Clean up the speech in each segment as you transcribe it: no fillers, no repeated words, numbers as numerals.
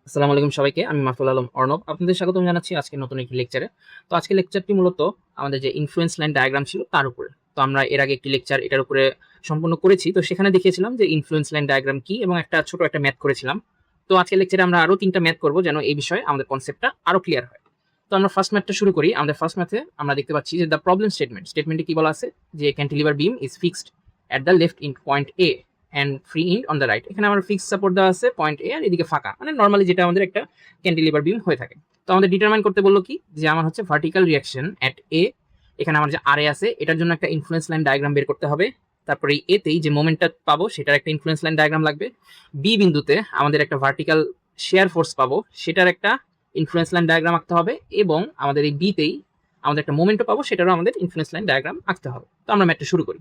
আসসালামু আলাইকুম সবাইকে। আমি মাহফুল আলম অর্ণব। আপনাদের স্বাগতম জানাচ্ছি আজকে নতুন একটি লেকচারে। তো আজকের লেকচারটি মূলত আমাদের যে ইনফ্লুয়েন্স লাইন ডায়াগ্রাম ছিল তার উপরে। তো আমরা এর আগে একটি লেকচার এটার উপরে সম্পূর্ণ করেছি। তো সেখানে দেখিয়েছিলাম যে ইনফ্লুয়েন্স লাইন ডায়াগ্রাম কি এবং একটা ছোট একটা ম্যাথ করেছিলাম। তো আজকের লেকচারে আমরা আরো 3টা ম্যাথ করব যেন এই বিষয়ে আমাদের কনসেপ্টটা আরো ক্লিয়ার হয়। তো আমরা ফার্স্ট ম্যাথটা শুরু করি। আমাদের ফার্স্ট ম্যাথে আমরা দেখতে পাচ্ছি যে দ্য প্রবলেম স্টেটমেন্টে কি বলা আছে যে cantilever beam is fixed at the left in point A and free ইন্ড on the right. এখানে আমার ফিক্স সাপোর্ট দেওয়া আছে পয়েন্ট এ আর এদিকে ফাঁকা, মানে নর্মালি যেটা আমাদের একটা ক্যান্টিলিভার বিম হয়ে থাকে। তো আমাদের ডিটারমাইন করতে বললো কি যে আমার হচ্ছে ভার্টিক্যাল রিয়াকশন এট এ, এখানে আমার যে আর এ আছে এটার জন্য একটা ইনফ্লুয়েন্স লাইন ডায়াগ্রাম বের করতে হবে। তারপরে এই এতেই যে মোমেন্টটা পাবো সেটার একটা ইনফ্লুয়েন্স লাইন ডায়াগ্রাম লাগবে। বি বিন্দুতে আমাদের একটা ভার্টিক্যাল শেয়ার ফোর্স পাবো, সেটার একটা ইনফ্লুয়েন্স লাইন ডায়াগ্রাম আঁকতে হবে। এবং আমাদের এই বিতেই আমাদের একটা মোমেন্টও পাবো, সেটারও আমাদের ইনফ্লুয়েন্স লাইন ডায়াগ্রাম আঁকতে হবে। তো আমরা ম্যাথটা শুরু করি।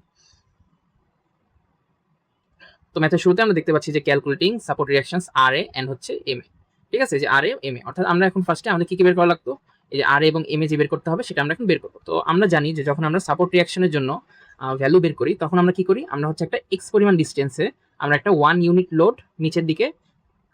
তো ম্যাথের শুরুতে আমরা দেখতে পাচ্ছি যে calculating support reactions R A and হচ্ছে এম এ। ঠিক আছে, যে আর এ এম এ, অর্থাৎ আমরা এখন ফার্স্টে আমাদের কি কি বের করা লাগতো, এই যে আর এবং এম এ যে বের করতে হবে সেটা আমরা এখন বের করবো। তো আমরা জানি যে যখন আমরা সাপোর্ট রিয়াকশনের জন্য ভ্যালু বের করি তখন আমরা কি করি, আমরা হচ্ছে একটা এক্স পরিমাণ ডিস্টেন্সে আমরা একটা 1 ইউনিট লোড নিচের দিকে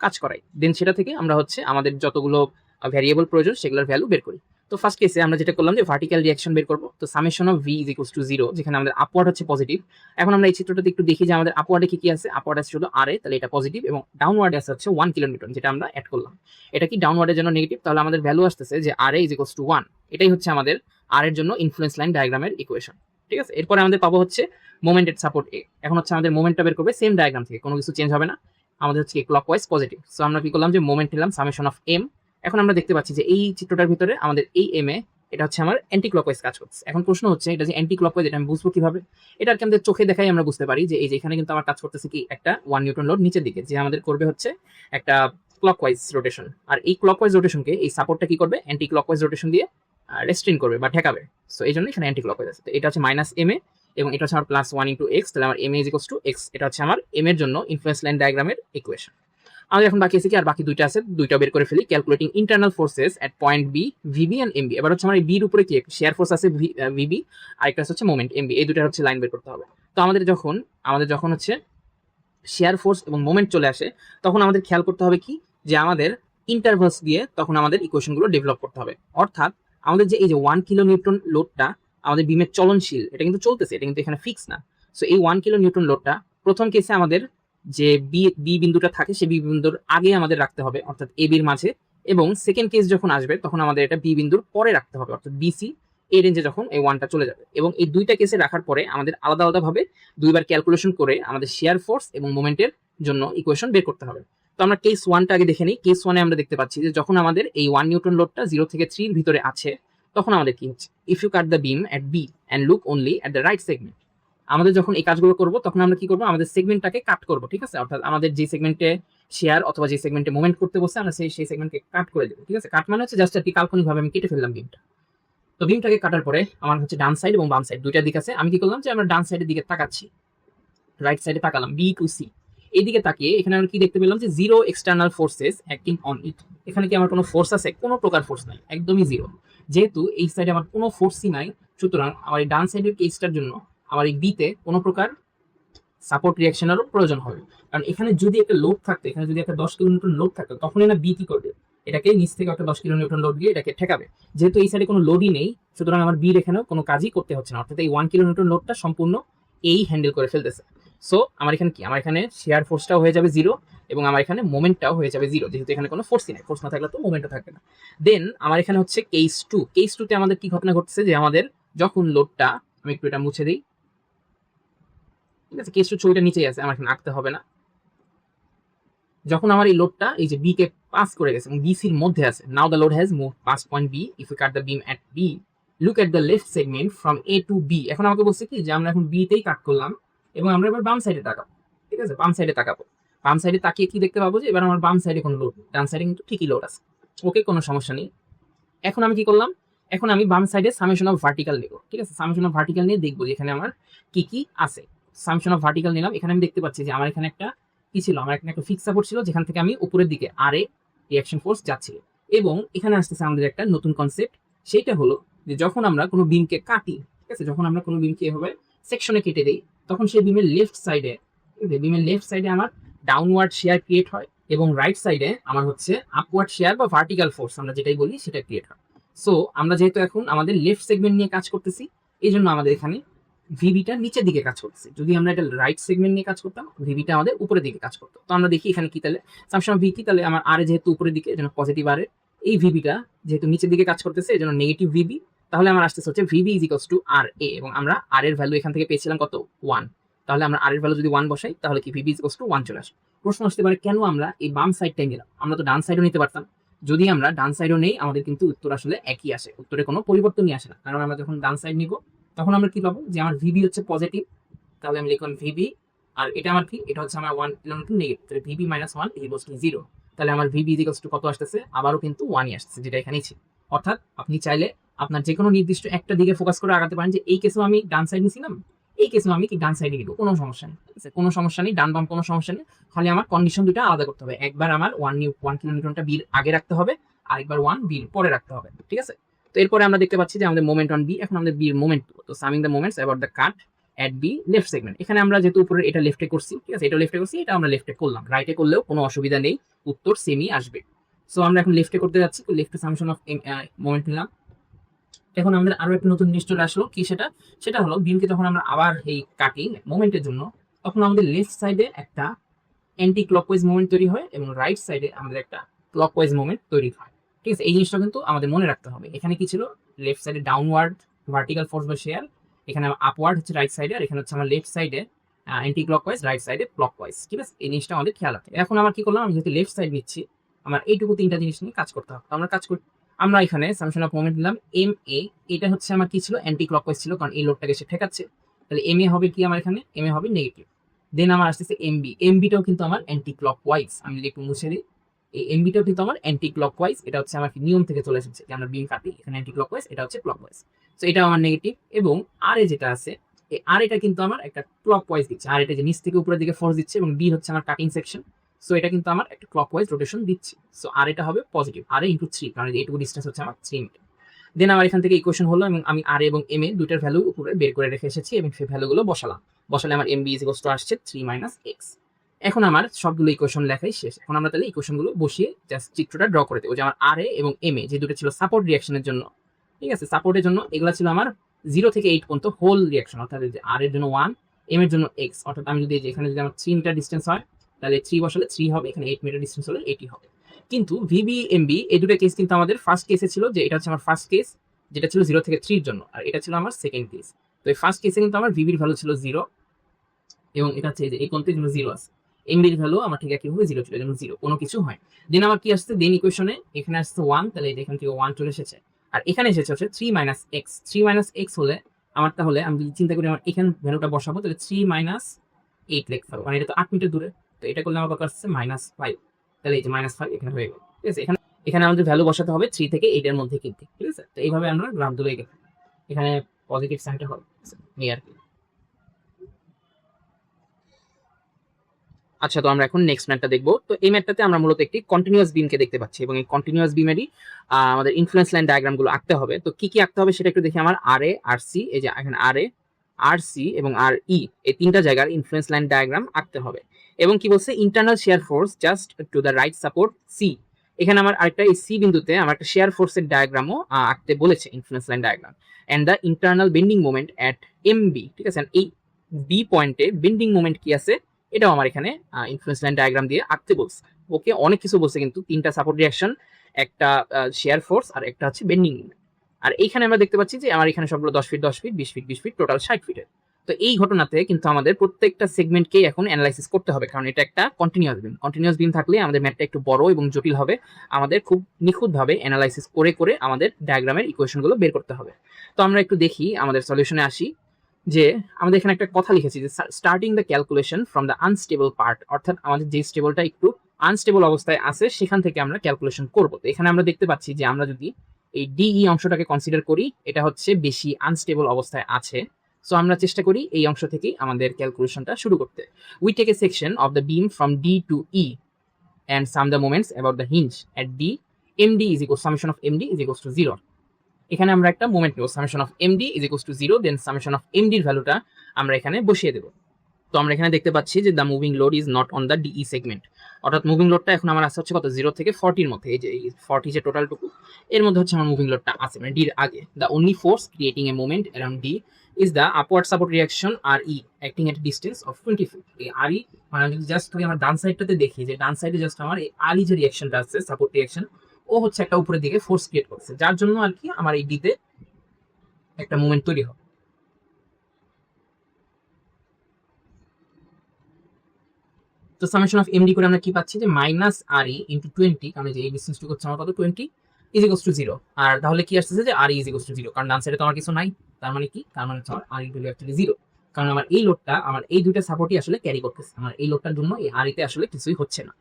কাজ করাই, দেন সেটা থেকে আমরা হচ্ছে আমাদের যতগুলো ভ্যারিয়েবল প্রয়োজন সেগুলোর ভ্যালু বের করি। তো ফার্স্ট কেসে আমরা যেটা করলাম যে ভার্টিক্যাল রিয়াকশন বের করবো। তো summation of V is equals to 0, যেখানে আমাদের আপওয়ার্ড হচ্ছে পজিটিভ। এখন আমরা এই চিত্রটাতে একটু দেখি যে আমাদের আপওয়ার্ডে কি কি আছে। আপওয়ার্ড আছে শুধু আর এ, তাহলে এটা পজিটিভ, এবং ডাউনওয়ার্ডে আছে হচ্ছে 1 কিলোনিউটন, যেটা আমরা অ্যাড করলাম। এটা কি ডাউনওয়ার্ডের জন্য নেগেটিভ, তাহলে আমাদের ভ্যালু আসতেছে যে আর এ ইজ ইকুয়ালস টু 1। এটাই হচ্ছে আমাদের আর এর জন্য ইনফ্লুয়েন্স লাইন ডায়াগ্রামের ইকুয়েশন। ঠিক আছে, এরপরে আমাদের পাবো হচ্ছে মোমেন্টেড সাপোর্ট এ। এখন হচ্ছে আমাদের মোমেন্টটা বের করবে সেম ডায়াগ্রাম থেকে, কোনো কিছু চেঞ্জ হবে না। আমাদের হচ্ছে ক্লকওয়াইজ পজিটিভ। সো আমরা কি করলাম যে মোমেন্ট নিলাম সামেশন অফ এম। এখন আমরা দেখতে পাচ্ছি যে এই চিত্রটার ভিতরে আমাদের এই এম এ এটা হচ্ছে আমার অ্যান্টি ক্লকওয়াইজ কাজ করছে। এখন প্রশ্ন হচ্ছে এটা যে অ্যান্টি ক্লকওয়াইজ, এটা আমি বুঝবো কিভাবে? এটা আর কি আমাদের চোখে দেখাই আমরা বুঝতে পারি যে এই যে এখানে কিন্তু আমার কাজ করতেছে কি একটা 1 নিউটন লোড নিচের দিকে, যে আমাদের করবে হচ্ছে একটা ক্লকওয়াইজ রোটেশন। আর এই ক্লকওয়াইজ রোটেশনকে এই সাপোর্টটা কি করবে, অ্যান্টি ক্লকওয়াইজ রোটেশন দিয়ে রেস্ট্রিন করবে বা ঠেকাবে। সো এই জন্য এখানে অ্যান্টি ক্লকওয়াইজ আছে। তো এটা হচ্ছে মাইনাস এম এ এবং এটা হচ্ছে আমার প্লাস 1 ইন্টু এক্স, তাহলে আমার M A is equals to X. এটা হচ্ছে আমার এম এর জন্য ইনফ্লুয়েন্স লাইন ডায়াগ্রামের ইকুয়েশন। আমাদের এখন বাকি আছে কি, আর বাকি দুইটা আছে, দুইটা বের করে ফেলি। Calculating internal forces at point B VB and MB. এবার হচ্ছে আমার এই বির উপরে কি শেয়ার ফোর্স আছে ভিবি, আর একটা হচ্ছে মোমেন্ট এমবি, এই দুইটা হচ্ছে লাইন বের করতে হবে। তো আমাদের যখন হচ্ছে শেয়ার ফোর্স এবং মোমেন্ট চলে আসে তখন আমাদের খেয়াল করতে হবে কি যে আমাদের ইন্টারভালস দিয়ে তখন আমাদের ইকুয়েশনগুলো ডেভেলপ করতে হবে। অর্থাৎ আমাদের যে এই যে 1 কিলো নিউটন লোডটা আমাদের বিমের চলনশীল, এটা কিন্তু চলতেছে, এটা কিন্তু এখানে ফিক্স না। সো এই 1 কিলো নিউটন লোডটা প্রথম কেসে আমাদের যে বি বিন্দুটা থাকে সেই বি বিন্দুর আগে আমাদের রাখতে হবে, অর্থাৎ এ বির মাঝে। এবং সেকেন্ড কেস যখন আসবে তখন আমাদের এটা বি বিন্দুর পরে রাখতে হবে, অর্থাৎ বিসি এই রেঞ্জে যখন এই 1টা চলে যাবে। এবং এই দুইটা কেসে রাখার পরে আমাদের আলাদা আলাদা ভাবে দুইবার ক্যালকুলেশন করে আমাদের শেয়ার ফোর্স এবং মোমেন্টের জন্য ইকুয়েশন বের করতে হবে। তো আমরা কেস 1টা আগে দেখে নিই। কেস 1-এ আমরা দেখতে পাচ্ছি যে যখন আমাদের এই 1 নিউটন লোডটা 0 থেকে 3 এর ভিতরে আছে তখন আমাদের কি হচ্ছে, if you cut the beam at B and look only at the right segment. আমাদের যখন এই কাজগুলো করব তখন আমরা কি করব, আমাদের সেগমেন্টটাকে কাট করব। ঠিক আছে, অর্থাৎ আমাদের যে সেগমেন্টে শেয়ার অথবা যে সেগমেন্টে মোমেন্ট করতে বসে আমরা সেই সেগমেন্টকে কাট করে দেবো। ঠিক আছে, কাট মানে হচ্ছে জাস্ট আর কি কাল্পনিকভাবে আমি কেটে ফেললাম বিমটা। তো বিমটাকে কাটার পরে আমার হচ্ছে ডান সাইড এবং বাম সাইড দুইটা দিক আছে। আমি কি করলাম যে আমরা ডান সাইডের দিকে তাকাচ্ছি, রাইট সাইডে তাকালাম বি টু সি। এইদিকে তাকিয়ে এখানে আমরা কি দেখতে পেলাম যে zero external forces acting on it. এখানে কি আমার কোনো ফোর্স আছে? কোনো প্রকার ফোর্স নাই, একদমই জিরো। যেহেতু এই সাইডে আমার কোনো ফোর্সই নাই, সুতরাং আমার এই ডান সাইডের কেসটার জন্য আমার এই বিতে কোনো প্রকার সাপোর্ট রিয়াকশনেরও প্রয়োজন হবে। কারণ এখানে যদি একটা লোড থাকতো, এখানে যদি একটা 10 কিলোমিটার লোড থাকতো তখনই না বি কি করবে, এটাকে নিচ থেকে একটা 10 কিলোমিটার লোড দিয়ে এটাকে ঠেকাবে। যেহেতু এই সাইডে কোনো লোডই নেই সুতরাং আমার বির এখানেও কোনো কাজই করতে হচ্ছে না, অর্থাৎ এই 1 কিলোমিটার লোডটা সম্পূর্ণ এই হ্যান্ডেল করে ফেলতেছে। সো আমার এখানে কি, আমার এখানে শেয়ার ফোর্সটাও হয়ে যাবে জিরো এবং আমার এখানে মোমেন্টটাও হয়ে যাবে জিরো, যেহেতু এখানে কোনো ফোর্সই নাই। ফোর্স না থাকলে তো মোমেন্টও থাকবে না। দেন আমার এখানে হচ্ছে কেস 2। কেস 2-তে আমাদের কি ঘটনা ঘটছে যে আমাদের যখন লোডটা, আমি একটু এটা মুছে দিই। ঠিক আছে, কেস 2 ছবিটা নিচেই আছে, আমার এখানে আঁকতে হবে না। যখন আমার এই লোডটা এই যে বি কে পাস করে গেছে এবং বিসির মধ্যে আছে, now the load has move pass point B, if you cut the beam at B look at the left segment from A to B. এখন আমাকে বলছে কি যে আমরা এখন বি তেই কাট করলাম এবং আমরা এবার বাম সাইডে তাকাবো। ঠিক আছে, বাম সাইডে তাকাবো। বাম সাইডে তাকিয়ে কি দেখতে পাবো যে এবার আমার বাম সাইডে কোনো লোড, ডান সাইডে কিন্তু ঠিকই লোড আছে। ওকে, কোনো সমস্যা নেই। এখন আমি কি করলাম, এখন আমি বাম সাইডে সামেশন অফ ভার্টিক্যাল নেব। ঠিক আছে, সামেশন অফ ভার্টিক্যাল নিয়ে দেখবো যে এখানে আমার কি কি আছে। সামেশন অফ ভার্টিক্যাল নিলাম। এখানে আমি দেখতে পাচ্ছি যে আমার এখানে একটা কি ছিল, আমার এখানে একটা ফিক্স সাপোর্ট ছিল যেখান থেকে আমি উপরের দিকে আর এ রিঅ্যাকশন ফোর্স যাচ্ছিল। এবং এখানে আসতেছে আমাদের একটা নতুন কনসেপ্ট, সেইটা হলো যে যখন আমরা কোনো বিমকে কাটি, ঠিক আছে, যখন আমরা কোনো বিমকে এভাবে সেকশনে কেটে দিই তখন সেই বিমের লেফট সাইডে আমার ডাউনওয়ার্ড শেয়ার ক্রিয়েট হয় এবং রাইট সাইডে আমার হচ্ছে আপওয়ার্ড শেয়ার বা ভার্টিক্যাল ফোর্স আমরা যেটাই বলি সেটা ক্রিয়েট হয়। সো আমরা যেহেতু এখন আমাদের লেফট সেগমেন্ট নিয়ে কাজ করতেছি, এই জন্য আমাদের এখানে ভিবিটা নিচের দিকে কাজ করতেছে। যদি আমরা এটা রাইট সেগমেন্ট নিয়ে কাজ করতাম, ভিবিটা আমাদের উপরের দিকে কাজ করতো। তো আমরা দেখি এখানে কি, তাহলে সামসাম ভি কি, তাহলে আমার আর যেহেতু উপরের দিকে, এজন্য পজিটিভ আর, এই ভিবিটা যেহেতু নিচের দিকে কাজ করতেছে এজন্য নেগেটিভ ভিবি। তাহলে আমার আসতেছে হচ্ছে ভিবি ইজ ইকুয়ালস টু আর এ, এবং আমরা আর এর ভ্যালু এখান থেকে পেয়েছিলাম কত, 1। তাহলে আমরা আর এর ভ্যালু যদি 1 বসাই তাহলে কি ভিবি ইজ ইকুয়ালস টু 1 চলে আসে। প্রশ্ন আসতে পারে কেন আমরা এই বাম সাইডটাই নিলাম, আমরা তো ডান সাইডও নিতে পারতাম। যদি আমরা ডান সাইডও নেই আমাদের কিন্তু উত্তর আসলে একই আসে, উত্তরে কোনো পরিবর্তনই আসে না, কারণ আমরা যখন ডান সাইড নিব তখন আমরা কি পাবো, যে আমার ভিবি হচ্ছে পজিটিভ, তাহলে আমি লিখলাম ভিবি, আর এটা আমার কি, এটা হচ্ছে আমার 1 কিলোমিটার নেগেটিভ, তাহলে ভিবি মাইনাস 1 ইকুয়ালস টু 0। তাহলে আমার ভিবি ইকুয়ালস টু কত আসতেছে, আবারও কিন্তু 1ই আসতেছে, যেটা এখানেই ছিল। অর্থাৎ আপনি চাইলে আপনার যে কোনো নির্দিষ্ট একটা দিকে ফোকাস করে আগাতে পারেন, যে এই কেসেও আমি ডান সাইড নিছিলাম, এই কেসেও আমি কি ডান সাইডে নিব, কোনো সমস্যা নেই, কোনো সমস্যা নেই, ডান বাম কোনো সমস্যা নেই। খালি আমার কন্ডিশন দুটো আলাদা করতে হবে, একবার আমার 1 কিলোমিটারটা বির আগে রাখতে হবে, আরেকবার 1 বির পরে রাখতে হবে, ঠিক আছে। তো এরপরে আমরা দেখতে পাচ্ছি যে আমাদের মোমেন্ট অন বি, এখন আমাদের বির মোমেন্ট, তো summing the moments about the cut at be left segment. এখানে আমরা যেহেতু উপরে এটা লেফটে করছি, ঠিক আছে, এটা লেফটে করছি, এটা আমরা লেফটে করলাম, রাইটে করলেও কোনো অসুবিধা নেই, উত্তর সেমই আসবে। সো আমরা এখন লেফটে করতে যাচ্ছি, তো লেফটে সামেশন অফ মোমেন্ট নিলাম। এখন আমাদের আরো একটা নতুন জিনিস চলে আসলো, কি সেটা, সেটা হলো বিমকে যখন আমরা আবার এই কাটি মোমেন্টের জন্য, তখন আমাদের লেফট সাইডে একটা অ্যান্টি ক্লকওয়াইজ মোমেন্ট তৈরি হয় এবং রাইট সাইডে আমাদের একটা ক্লকওয়াইজ মোমেন্ট তৈরি হয়, ঠিক আছে। এই জিনিসটা কিন্তু আমাদের মনে রাখতে হবে। এখানে কি ছিল, লেফট সাইডে ডাউনওয়ার্ড ভার্টিক্যাল ফোর্স বা শেয়ার, এখানে আপওয়ার্ড হচ্ছে রাইট সাইডে, আর এখানে হচ্ছে আমার লেফট সাইডে অ্যান্টি ক্লকওয়াইজ, রাইট সাইডে ক্লকওয়াইজ, ঠিক আছে। এই জিনিসটা আমাদের খেয়াল রাখতে। এখন আমার কি করলাম, আমি যেহেতু লেফট সাইড নিচ্ছি, আমার এইটুকু তিনটা জিনিস নিয়ে কাজ করতে হবে। আমরা কাজ করি, আমরা এখানে সামেশন অফ মোমেন্ট দিলাম এম এ, এটা হচ্ছে আমার কি ছিল, অ্যান্টি ক্লকওয়াইজ ছিল, কারণ এই লোডটাকে সে ঠেকাচ্ছে, তাহলে এম এ হবে কি আমার এখানে, এম এ হবে নেগেটিভ। দেন আমার আসতেছে এমবি, এমবিটাও কিন্তু আমার অ্যান্টি ক্লকওয়াইজ, আমি যদি একটু মুছে দিই, এই এমবিটাও কিন্তু আমার অ্যান্টি ক্লকওয়াইজ, এটা হচ্ছে আমার নিয়ম থেকে চলে এসেছে যে আমরা বিম কাটি, এখানে অ্যান্টি ক্লকওয়াইজ, এটা হচ্ছে ক্লকওয়াইজ, তো এটাও আমার নেগেটিভ। এবং আর এ যেটা আছে, এই আর এটা কিন্তু আমার একটা ক্লকওয়াইজ দিচ্ছে, আর এটা যে নিচ থেকে উপরের দিকে ফোর্স দিচ্ছে, এবং বি হচ্ছে আমার কাটিং সেকশন, সো এটা কিন্তু আমার একটা ক্লকওয়াইজ রোটেশন দিচ্ছে, সো আর এটা হবে পজিটিভ, আর এ ইন্টু 3, কারণ এইটুকু ডিস্টেন্স হচ্ছে আমার 3 মিটার। দেন আমার এখান থেকে ইকুয়েশন হলো, এবং আমি আর এবং এম এ দুইটার ভ্যালু উপরে বের করে রেখে এসেছি, এবং সেই ভ্যালুগুলো বসালে আমার এমবি ইকুয়ালস টু আসছে 3 মাইনাস এক্স। এখন আমার সবগুলো ইকুয়েশন লেখাই শেষ। এখন আমরা তাহলে ইকুয়েশনগুলো বসিয়ে জাস্ট চিত্রটা ড্র করে দেবো, যে আমার আর এ এবং এম এ যে দুটো ছিল সাপোর্ট রিয়াকশনের জন্য, ঠিক আছে, সাপোর্টের জন্য এগুলো ছিল আমার 0 থেকে 8 পর্যন্ত হোল রিয়াকশন, অর্থাৎ আর এর জন্য 1, এম এর জন্য এক্স, অর্থাৎ আমি যদি এখানে যদি আমার 3 মিটার ডিস্টেন্স হয় তাহলে 3 বসালে 3 হবে, এখানে 8 মিটার ডিস্টেন্স হলে 80 হবে। কিন্তু ভিবি এমবি এই দুটো কেস কিন্তু আমাদের ফার্স্ট কেসে ছিল, যে এটা হচ্ছে আমার ফার্স্ট কেস, যেটা ছিল 0 থেকে 3 এর জন্য, আর এটা ছিল আমার সেকেন্ড কেস। তো এই ফার্স্ট কেসে কিন্তু আমার ভিবির ভ্যালু ছিল 0, এবং এটা হচ্ছে এই কোণটির জন্য 0 আছে, এমবির ভ্যালু আমার ঠিক একইভাবে 0 ছিল, যেমন 0, কোনো কিছু হয়। দেন আমার কি আসছে, দেন ইকুয়েশনে এখানে আসছে 1, তাহলে এখান থেকে 1 চলে এসেছে, আর এখানে এসেছে হচ্ছে 3 মাইনাস এক্স। 3 মাইনাস এক্স হলে আমার, তাহলে আমি যদি চিন্তা করি আমার এখানে ভ্যালুটা বসাবো, তাহলে 3 মাইনাস 8 লিখতে পারবো, মানে এটা তো 8 মিটার দূরে, তো এটা করলে আমার কত আসছে, -5, তাহলে এই যে -5 এখানে হয়ে গেল, ঠিক আছে। এখানে আমাদের ভ্যালু বসাতে হবে 3 থেকে 8 এর মধ্যে কিন্তু, ঠিক আছে। তো এইভাবে আমরা গ্রাফ ধরে গেলাম, এখানে পজিটিভ সাইনটা হবে নিয়ার। আচ্ছা, তো আমরা এখন নেক্সট ম্যাথটা দেখবো। তো এই ম্যাথটাতে আমরা মূলত একটি কন্টিনিউয়াস বিমকে দেখতে পাচ্ছি, এবং এই কন্টিনিউয়াস বিমেরই আমাদের ইনফ্লুয়েন্স লাইন ডায়াগ্রামগুলো আঁকতে হবে। তো কি কি আঁকতে হবে সেটা একটু দেখি। আমার আর এ, আর সি, এই যে এখানে আর এ, আর সি এবং আর ই, এই তিনটা জায়গার ইনফ্লুয়েন্স লাইন ডায়াগ্রাম আঁকতে হবে। এবং কি বলছে, internal shear force just to the right support C. এখানে আমার আরেকটা এই সি বিন্দুতে আমার একটা শেয়ার ফোর্সের ডায়াগ্রামও আঁকতে বলেছে, influence line diagram, and the internal bending moment at M B, ঠিক আছে। এই বি পয়েন্টে বেন্ডিং মোমেন্ট কি আছে এটাও আমার এখানে ইনফ্লুয়েন্স লাইন ডায়াগ্রাম দিয়ে আঁকতে বলছে। ওকে, অনেক কিছু বলছে, কিন্তু তিনটা সাপোর্ট রিঅ্যাকশন, একটা শেয়ার ফোর্স, আর একটা হচ্ছে বেন্ডিং মোমেন্ট। আর এইখানে আমরা দেখতে পাচ্ছি যে আমার এখানে সবগুলো 10 feet 10 feet 20 feet 20 feet total 60 ফিটের। তো এই ঘটনাতে কিন্তু আমাদের প্রত্যেকটা সেগমেন্টকেই এখন অ্যানালাইসিস করতে হবে, কারণ এটা একটা কন্টিনিউয়াস বিম। কন্টিনিউয়াস বিম থাকলে আমাদের ম্যাথটা একটু বড় এবং জটিল হবে, আমাদের খুব নিখুঁতভাবে অ্যানালাইসিস করে করে আমাদের ডায়াগ্রামের ইকুয়েশনগুলো বের করতে হবে। তো আমরা একটু দেখি, আমাদের সলিউশনে আসি, যে আমাদের এখানে একটা কথা লিখেছি যে starting the calculation from the unstable part, অর্থাৎ আমাদের যে স্টেবলটা একটু আনস্টেবল অবস্থায় আছে সেখান থেকে আমরা ক্যালকুলেশন করব। তো এখানে আমরা দেখতে পাচ্ছি যে আমরা যদি এই ডিই অংশটাকে কনসিডার করি, এটা হচ্ছে বেশি আনস্টেবল অবস্থায় আছে। সো আমরা চেষ্টা করি এই অংশ থেকেই আমাদের ক্যালকুলেশনটা শুরু করতে। We take a section of the beam from D to E and sum the moments about the hinge at D. MD is equal summation of MD is equals to 0. এখানে আমরা একটা মোমেন্ট নেব, summation of MD is equals to 0, then summation of MD এর ভ্যালুটা আমরা এখানে বসিয়ে দেব। তো আমরা এখানে দেখতে পাচ্ছি যে the moving load is not on the DE segment, অর্থাৎ মুভিং লোডটা এখন আমার আছে হচ্ছে কত 0 থেকে 40 এর মধ্যে, এই যে 40 যে টোটালটুকু এর মধ্যে হচ্ছে আমার মুভিং লোডটা আছে, মানে ডির আগে। The only force creating a moment around D is the upward support reaction R E acting at distance of 20 feet. এই আর ই মানে যদি জাস্ট আমার ডান সাইডটাতে দেখি যে ডান সাইডে জাস্ট আমার এই আর ই যে রিয়াকশনটা আছে সাপোর্ট রিয়াকশন, ও হচ্ছে একটা উপরের দিকে ফোর্স ক্রিয়েট করছে, যার জন্য আর কি আমার এই ডিতে একটা মুভমেন্ট তৈরি হবে। তো সামেশন অফ এমডি করে আমরা কি পাচ্ছি যে মাইনাস আর ই ইন্টু 20, কারণ যে এই ডিস্টেন্সটুকু হচ্ছে আমার কত 20 ইজ ইকুয়ালস টু 0। আর তাহলে কি আসতেছে যে আর ই ইজ ইকুয়ালস টু 0, কারণ ডান সাইডে তো আমার কিছু নাই, তার মানে কি, তার মানে হচ্ছে আর ই ভ্যালু অ্যাকচুয়ালি 0, কারণ আমার এই লোডটা আমার এই দুইটা সাপোর্টই আসলে ক্যারি করতেছে, আমার এই লোডটার জন্য এই আর ইতে আসলে কিছুই হচ্ছে না।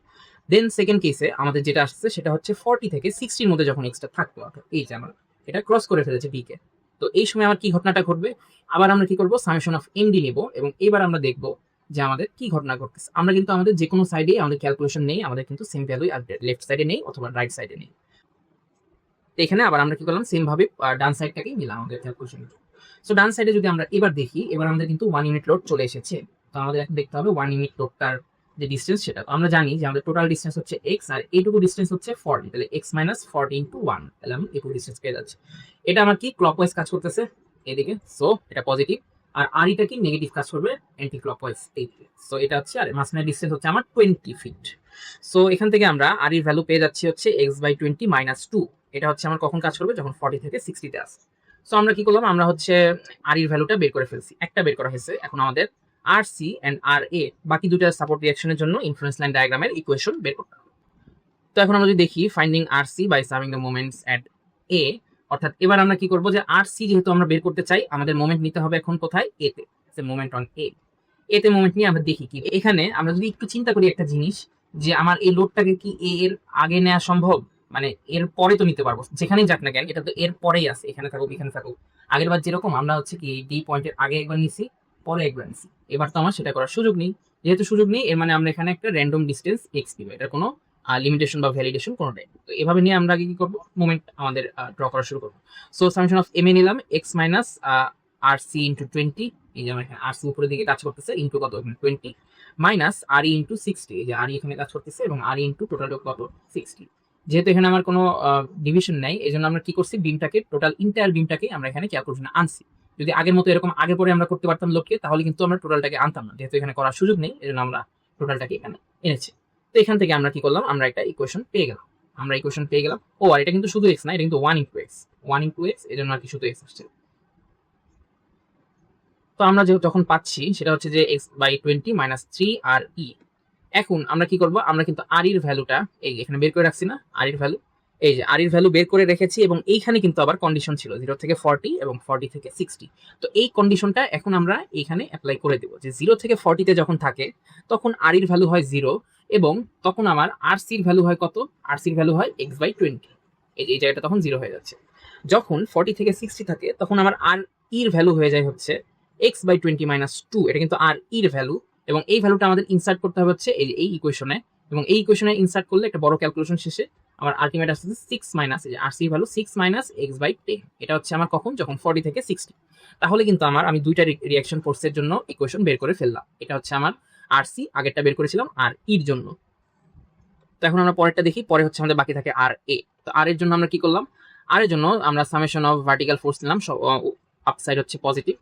দেন সেকেন্ড কেসে আমাদের যেটা আসছে সেটা হচ্ছে 40 থেকে 60 এর মধ্যে যখন এক্সট্রা থাকতো, অর্থাৎ এই যে আমার এটা ক্রস করে ফেলেছে ডি কে। তো এই সময় আমার কি ঘটনাটা ঘটবে, আবার আমরা কি করব সামেশন অফ এমডি নেব, এবং এবার আমরা দেখব যে আমাদের কি ঘটনা ঘটতেছে। আমরা কিন্তু আমাদের যে কোনো সাইডে আমাদের ক্যালকুলেশন নেই, আমাদের কিন্তু সেম ভ্যালুই আর লেফট সাইডে নেই অথবা রাইট সাইডে নেই। তো এখানে আবার আমরা কি করলাম, সেম ভাবে ডান সাইডটাকেই নিলাম আমাদের ক্যালকুলেশন। সো ডান সাইডে যদি আমরা এবার দেখি, এবার আমাদের কিন্তু 1 ইউনিট লোড চলে এসেছে। তো আমাদের এখন দেখতে হবে 1 ইউনিট লোডটার যে ডিসটেন্স সেটা। তো আমরা জানি যে আমাদের টোটাল ডিসটেন্স হচ্ছে x, আর এইটুকু ডিসটেন্স হচ্ছে 40, তাহলে x মাইনাস 40 ইন্টু 1, তাহলে আমি এইটুকু ডিসটেন্স পেয়ে যাচ্ছি। এটা আমার কি ক্লকওয়াইজ কাজ করতেছে এদিকে, সো এটা পজিটিভ, আর আর এটা কি নেগেটিভ কাজ করবে অ্যান্টি ক্লকওয়াইজ এইদিকে। সো এটা হচ্ছে, আর মাঝখানে ডিসটেন্স হচ্ছে আমার 20 ফিট। সো এখান থেকে আমরা আর এর ভ্যালু পেয়ে যাচ্ছি হচ্ছে x/20 মাইনাস 2। এটা হচ্ছে আমার কখন কাজ করবে, যখন 40 থেকে 60 তে আসে। সো আমরা কি করলাম, আমরা হচ্ছে আর এর ভ্যালুটা বের করে ফেলছি, একটা বের করা হয়েছে। এখন আমাদের আর সি এন্ড আর এ বাকি দুটো সাপোর্ট রিঅ্যাকশনের জন্য ইনফ্লুয়েন্স লাইন ডায়াগ্রামের ইকুয়েশন বের করতে হবে। তো এখন আমরা যদি দেখি finding R C by summing the moments at A, অর্থাৎ এবার আমরা কি করব যে আর সি যেহেতু আমরা বের করতে চাই, আমাদের মোমেন্ট নিতে হবে এখন কোথায়, এ তে, মোমেন্ট অন এ। এতে মোমেন্ট নিয়ে আমরা দেখি কি। এখানে আমরা যদি একটু চিন্তা করি একটা জিনিস, যে আমার এই লোডটাকে কি এ এর আগে নেওয়া সম্ভব, মানে এর পরে তো নিতে পারবো, যেখানেই যাক না কেন এটা তো এর পরেই আছে, এখানে থাকুক এখানে থাকুক। আগের বার যেরকম আমরা হচ্ছে কি ডি পয়েন্টের আগে একবার নিছি, পরে একবার নিছি, এবার তো আমার সেটা করার সুযোগ নেই। যেহেতু সুযোগ নেই, এর মানে আমরা এখানে একটা র্যান্ডম ডিস্টেন্স এক্স দিব, এটার কোনো লিমিটেশন বা ভ্যালিডেশন কোনোটাই। তো এভাবে নিয়ে আমরা কি করবো, মোমেন্ট আমাদের ড্র করা শুরু করবো। So summation of M A নিলাম x minus R C into 20, এই যে আমার এখানে আর সি উপরের দিকে কাজ করতেছে, ইন্টু কত 20 মাইনাস আর ই ইন্টু 60, এই যে আর ই এখানে কাজ করতেছে, এবং আর ই ইন্টু টোটাল কত 60। যেহেতু এখানে আমার কোনো ডিভিশন নাই, এই জন্য আমরা কি করছি, বিমটাকে টোটাল ইন্টায়ার বিমটাকে আমরা এখানে ক্যালকুলেশনে আনছি। যদি আগের মতো এরকম আগে পরে আমরা করতে পারতাম লোককে, তাহলে কিন্তু আমরা টোটালটাকে আনতাম না, যেহেতু এখানে করার সুযোগ নেই, এই জন্য আমরা টোটালটাকে এখানে এনেছি। তো এখান থেকে আমরা কি করলাম, আমরা একটা ইকুয়েশন পেয়ে গেলাম। ও আর এটা কিন্তু শুধু এক্স না, এটা কিন্তু 1 ইন্টু এক্স, এই জন্য আর কি শুধু এক্স আসছে। তো আমরা যখন পাচ্ছি সেটা হচ্ছে যে x/20 মাইনাস 3 আর ই। এখন আমরা কি করব, আমরা কিন্তু আর এর ভ্যালুটা এই এখানে বের করে রাখছি না, আর এর ভ্যালু, এই যে আর এর ভ্যালু বের করে রেখেছি, এবং এইখানে কিন্তু আবার কন্ডিশন ছিল 0 থেকে 40 এবং 40 থেকে 60। তো এই কন্ডিশনটা এখন আমরা এখানে অ্যাপ্লাই করে দেব, যে 0 থেকে 40 তে যখন থাকে তখন আর এর ভ্যালু হয় 0, এবং তখন আমার আর সির ভ্যালু হয় কত, আর সির ভ্যালু হয় x/20, এই জায়গাটা তখন 0 হয়ে যাচ্ছে। যখন 40 থেকে 60 থাকে তখন আমার আর এর ভ্যালু হয়ে যায় হচ্ছে x/20 মাইনাস 2, এটা কিন্তু আর এর ভ্যালু, এবং এই ভ্যালুটা আমাদের ইনসার্ট করতে হবে হচ্ছে এই ইকুয়েশনে, এবং এই ইকুয়েশনে ইনসার্ট করলে একটা বড় ক্যালকুলেশন শেষে আমার আলটিমেট আসছে 6 মাইনাস, এই যে আর সি ভ্যালু 6 মাইনাস x/10, এটা হচ্ছে আমার কখন, যখন 40 থেকে 60। তাহলে কিন্তু আমি দুইটা রিঅ্যাকশন ফোর্সের জন্য ইকুয়েশন বের করে ফেললাম। এটা হচ্ছে আমার আর সি, আগেরটা বের করেছিলাম আর এর জন্য। তো এখন আমরা পরেরটা দেখি, পরে হচ্ছে আমাদের বাকি থাকে আর এ। তো আর এর জন্য আমরা কি করলাম, আর এর জন্য আমরা সামেশন অফ ভার্টিক্যাল ফোর্স নিলাম, আপসাইড হচ্ছে পজিটিভ।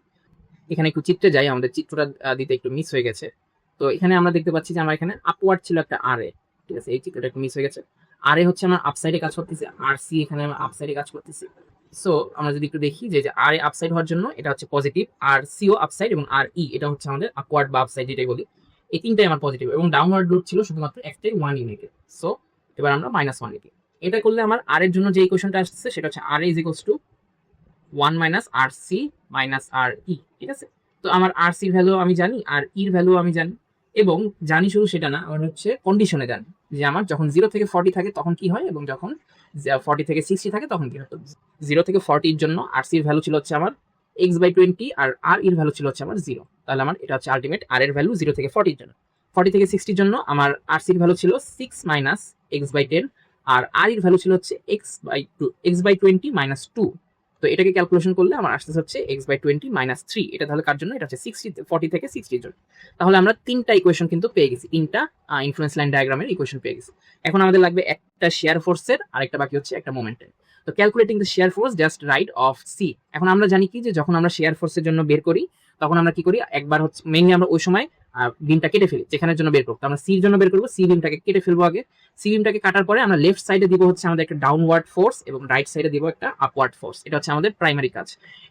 এখানে একটু চিত্রে যাই, আমাদের চিত্রটা দিতে একটু মিস হয়ে গেছে। তো এখানে আমরা দেখতে পাচ্ছি যে আমার এখানে আপওয়ার্ড ছিল একটা আর এ, ঠিক আছে, এই চিত্রটা একটু মিস হয়ে গেছে। আর এ হচ্ছে আমার আপসাইডে কাজ করতেছে, আর সি এখানে আমরা আপসাইডে কাজ করতেছি। সো আমরা যদি একটু দেখি যে আর এ আপসাইড হওয়ার জন্য এটা হচ্ছে পজিটিভ, আর সিও আপসাইড, এবং আর ই এটা হচ্ছে আমাদের আপওয়ার্ড বা আপসাইড যেটাই বলি, এই তিনটাই আমার পজিটিভ, এবং ডাউনওয়ার্ড লোড ছিল শুধুমাত্র একটাই 1 ইউনিটে। সো এবার আমরা -1 লিখি। এটা করলে আমার আর এর জন্য যে ইকুয়েশনটা আসছে সেটা হচ্ছে R A is equals to 1 minus R C minus R E, ঠিক আছে। তো আমার আর সির ভ্যালু আমি জানি, আর ইর ভ্যালু আমি জানি, এবং জানি শুধু সেটা না, আমার হচ্ছে কন্ডিশনে জানি যে আমার যখন 0 থেকে 40 থাকে তখন কি হয়, এবং যখন 40 থেকে 60 থাকে তখন কি হয়। 0 থেকে 40 এর জন্য আর সির ভ্যালু ছিল হচ্ছে আমার x/20, আর এর ভ্যালু ছিল হচ্ছে আমার 0। তাহলে আমার এটা হচ্ছে আলটিমেট আর এর ভ্যালু 0 থেকে 40 এর জন্য। 40 থেকে 60 এর জন্য আমার আর সির ভ্যালু ছিল 6 মাইনাস x/10, আর এর ভ্যালু ছিল হচ্ছে x/20 মাইনাস 2। তো এটাকে ক্যালকুলেশন করলে আমার আসতে হচ্ছে x/20 - 3। এটা তাহলে কার জন্য? এটা হচ্ছে 40 থেকে 60 এর জন্য। তাহলে আমরা তিনটা ইকুয়েশন কিন্তু পেয়ে গেছি, তিনটা ইনফ্লুয়েন্স লাইন ডায়াগ্রামের ইকুয়েশন পেয়ে গেছি। এখন আমাদের লাগবে একটা শেয়ার ফোর্সের, আর একটা বাকি হচ্ছে একটা মোমেন্টের। তো calculating the shear force just right of C. এখন আমরা জানি কি যে যখন আমরা শেয়ার ফোর্সের জন্য বের করি তখন আমরা কি করি, একবার হচ্ছে মেইনলি আমরা ওই সময় বিমটা কেটে ফেলি যেখানের জন্য বের করবো। আমরা সির জন্য বের করবো, সি বিমটাকে কেটে ফেলবো আগে। সি বিমটাকে কাটার পরে আমরা লেফট সাইডে দিব হচ্ছে আমাদের একটা ডাউনওয়ার্ড ফোর্স এবং রাইট সাইডে দিব একটা আপওয়ার্ড ফোর্স। এটা হচ্ছে আমাদের প্রাইমারি কাজ।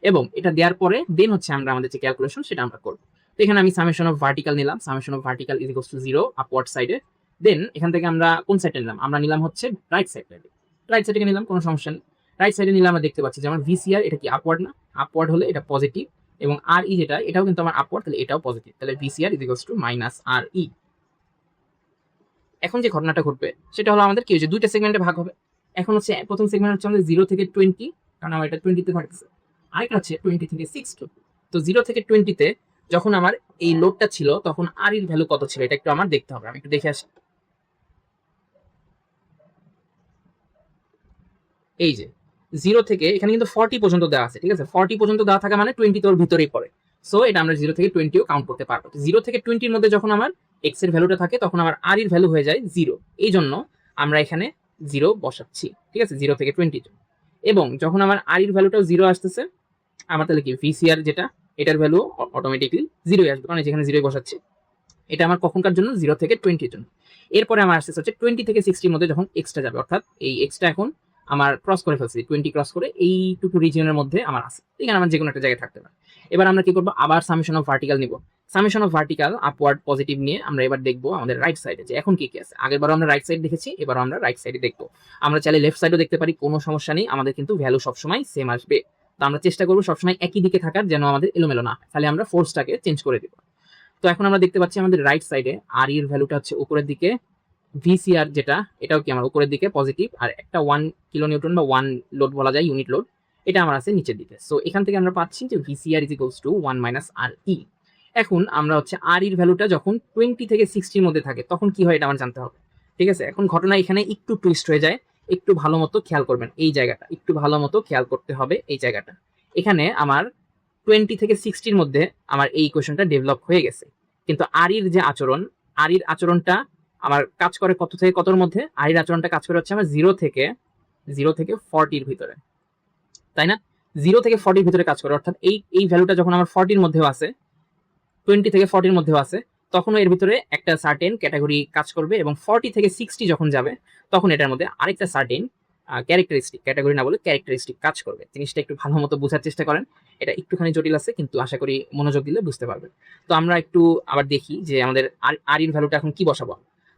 এবং এটা দেওয়ার পরে দেন হচ্ছে আমরা আমাদের যে ক্যালকুলেশন সেটা আমরা করবো। তো এখানে আমি সামেশন অফ ভার্টিক্যাল নিলাম, summation of vertical is equals to 0 upward সাইডে। দেন এখান থেকে আমরা কোন সাইডে নিলাম? আমরা নিলাম হচ্ছে রাইট সাইডে। রাইট সাইডে নিলাম, কোনো সমস্যা নেই। রাইট সাইডে নিলে আমরা দেখতে পাচ্ছি যে আমার ভিসিআর এটা কি আপওয়ার্ড না? আপওয়ার্ড হলে এটা পজিটিভ, এবং আর ই যেটা এটাও কিন্তু আমার আপওয়ার্ড, তাহলে এটাও পজিটিভ। তাহলে VCR is equals to minus R E. এখন যে ঘটনাটা ঘটবে সেটা হলো আমাদের কি হচ্ছে, দুইটা সেগমেন্টে ভাগ হবে। এখন হচ্ছে প্রথম সেগমেন্ট হচ্ছে আমাদের 0 থেকে 20, কারণ আমার এটা 20-তে থাকতেছে। আরেকটা হচ্ছে 20 থেকে 60। তো 0 থেকে 20-তে যখন আমার এই লোডটা ছিল তখন আর এর ভ্যালু কত ছিল এটা একটু আমার দেখতে হবে। আমি একটু দেখে আসি। এই যে 0 থেকে এখানে কিন্তু 40 পর্যন্ত দেওয়া আছে, ঠিক আছে? 40 পর্যন্ত দেওয়া থাকা মানে 20 তোর ভিতরেই পড়ে। সো এটা আমরা 0 থেকে 20ও কাউন্ট করতে পারবো। 0 থেকে 20-র মধ্যে যখন আমার x এর ভ্যালুটা থাকে তখন আমার আর এর ভ্যালু হয়ে যায় 0। এই জন্য আমরা এখানে 0 বসাচ্ছি, ঠিক আছে? 0 থেকে 20 এবং যখন আমার আর এর ভ্যালুটাও 0 আসতেছে, আমার তাহলে কি ভিসিআর যেটা এটার ভ্যালু অটোমেটিকলি 0 আসবে, কারণ যেখানে 0 বসাচ্ছি। এটা আমার কখনকার জন্য? 0 থেকে 20-র জন্য। এরপরে আমার আসতেছে হচ্ছে 20 থেকে 60-র মধ্যে যখন এক্সটা যাবে, অর্থাৎ এই এক্সটা এখন আমার ক্রস করে ফেলছি, 20 ক্রস করে এইটুকু রিজিয়নের মধ্যে আমার আছে। এখানে আমার যে কোনো একটা জায়গায় থাকতে পারে। এবার আমরা কি করবো, আবার সামেশন অফ ভার্টিক্যাল নিব। Summation of vertical upward positive নিয়ে আমরা এবার দেখবো আমাদের রাইট সাইডে যে এখন কি কি আছে। আগেরবারও আমরা রাইট সাইড দেখেছি, এবারও আমরা রাইট সাইডে দেখবো। আমরা চাইলে লেফট সাইডও দেখতে পারি, কোনো সমস্যা নেই, আমাদের কিন্তু ভ্যালু সবসময় সেম আসবে। তো আমরা চেষ্টা করবো সবসময় একই দিকে থাকার, যেন আমাদের এলোমেলো না হয়। তাহলে আমরা ফোর্সটাকে চেঞ্জ করে দিব। তো এখন আমরা দেখতে পাচ্ছি আমাদের রাইট সাইডে আর এর ভ্যালুটা হচ্ছে উপরের দিকে, ভিসিআর যেটা এটাও কি আমার উপরের দিকে পজিটিভ, আর একটা 1 কিলো নিউটন বা 1 লোড বলা যায়, ইউনিট লোড, এটা আমার আছে নিচের দিকে। সো এখান থেকে আমরা পাচ্ছি যে VCR is equals to 1 minus R E. এখন আমরা হচ্ছে আর এর ভ্যালুটা যখন 20 থেকে 60-র মধ্যে থাকে তখন কি হয় এটা আমার জানতে হবে, ঠিক আছে? এখন ঘটনা এখানে একটু টুইস্ট হয়ে যায়, একটু ভালো মতো খেয়াল করবেন এই জায়গাটা, একটু ভালো মতো খেয়াল করতে হবে এই জায়গাটা। এখানে আমার 20 থেকে 60-র মধ্যে আমার এই ইকুয়েশনটা ডেভেলপ হয়ে গেছে, কিন্তু আর এর যে আচরণ, আর এর আচরণটা আমার কাজ করে কত থেকে কতর মধ্যে? আর এর আচরণটা কাজ করে হচ্ছে আমার 0 থেকে 40-র ভিতরে, তাই না? 0 থেকে 40-র ভিতরে কাজ করে, অর্থাৎ এই ভ্যালুটা যখন আমার 40-র মধ্যেও আছে, 20 থেকে 40-র মধ্যেও আছে, তখনও এর ভিতরে একটা সার্টেন ক্যাটাগরি কাজ করবে, এবং 40 থেকে 60 যখন যাবে তখন এটার মধ্যে আরেকটা সার্টেন ক্যারেক্টারিস্টিক, ক্যাটাগরি না বলে ক্যারেক্টারিস্টিক কাজ করবে। জিনিসটা একটু ভালো মতো বোঝার চেষ্টা করেন, এটা একটুখানি জটিল আছে কিন্তু আশা করি মনোযোগ দিলে বুঝতে পারবেন। তো আমরা একটু আবার দেখি যে আমাদের আর এর ভ্যালুটা এখন কি বসাবো।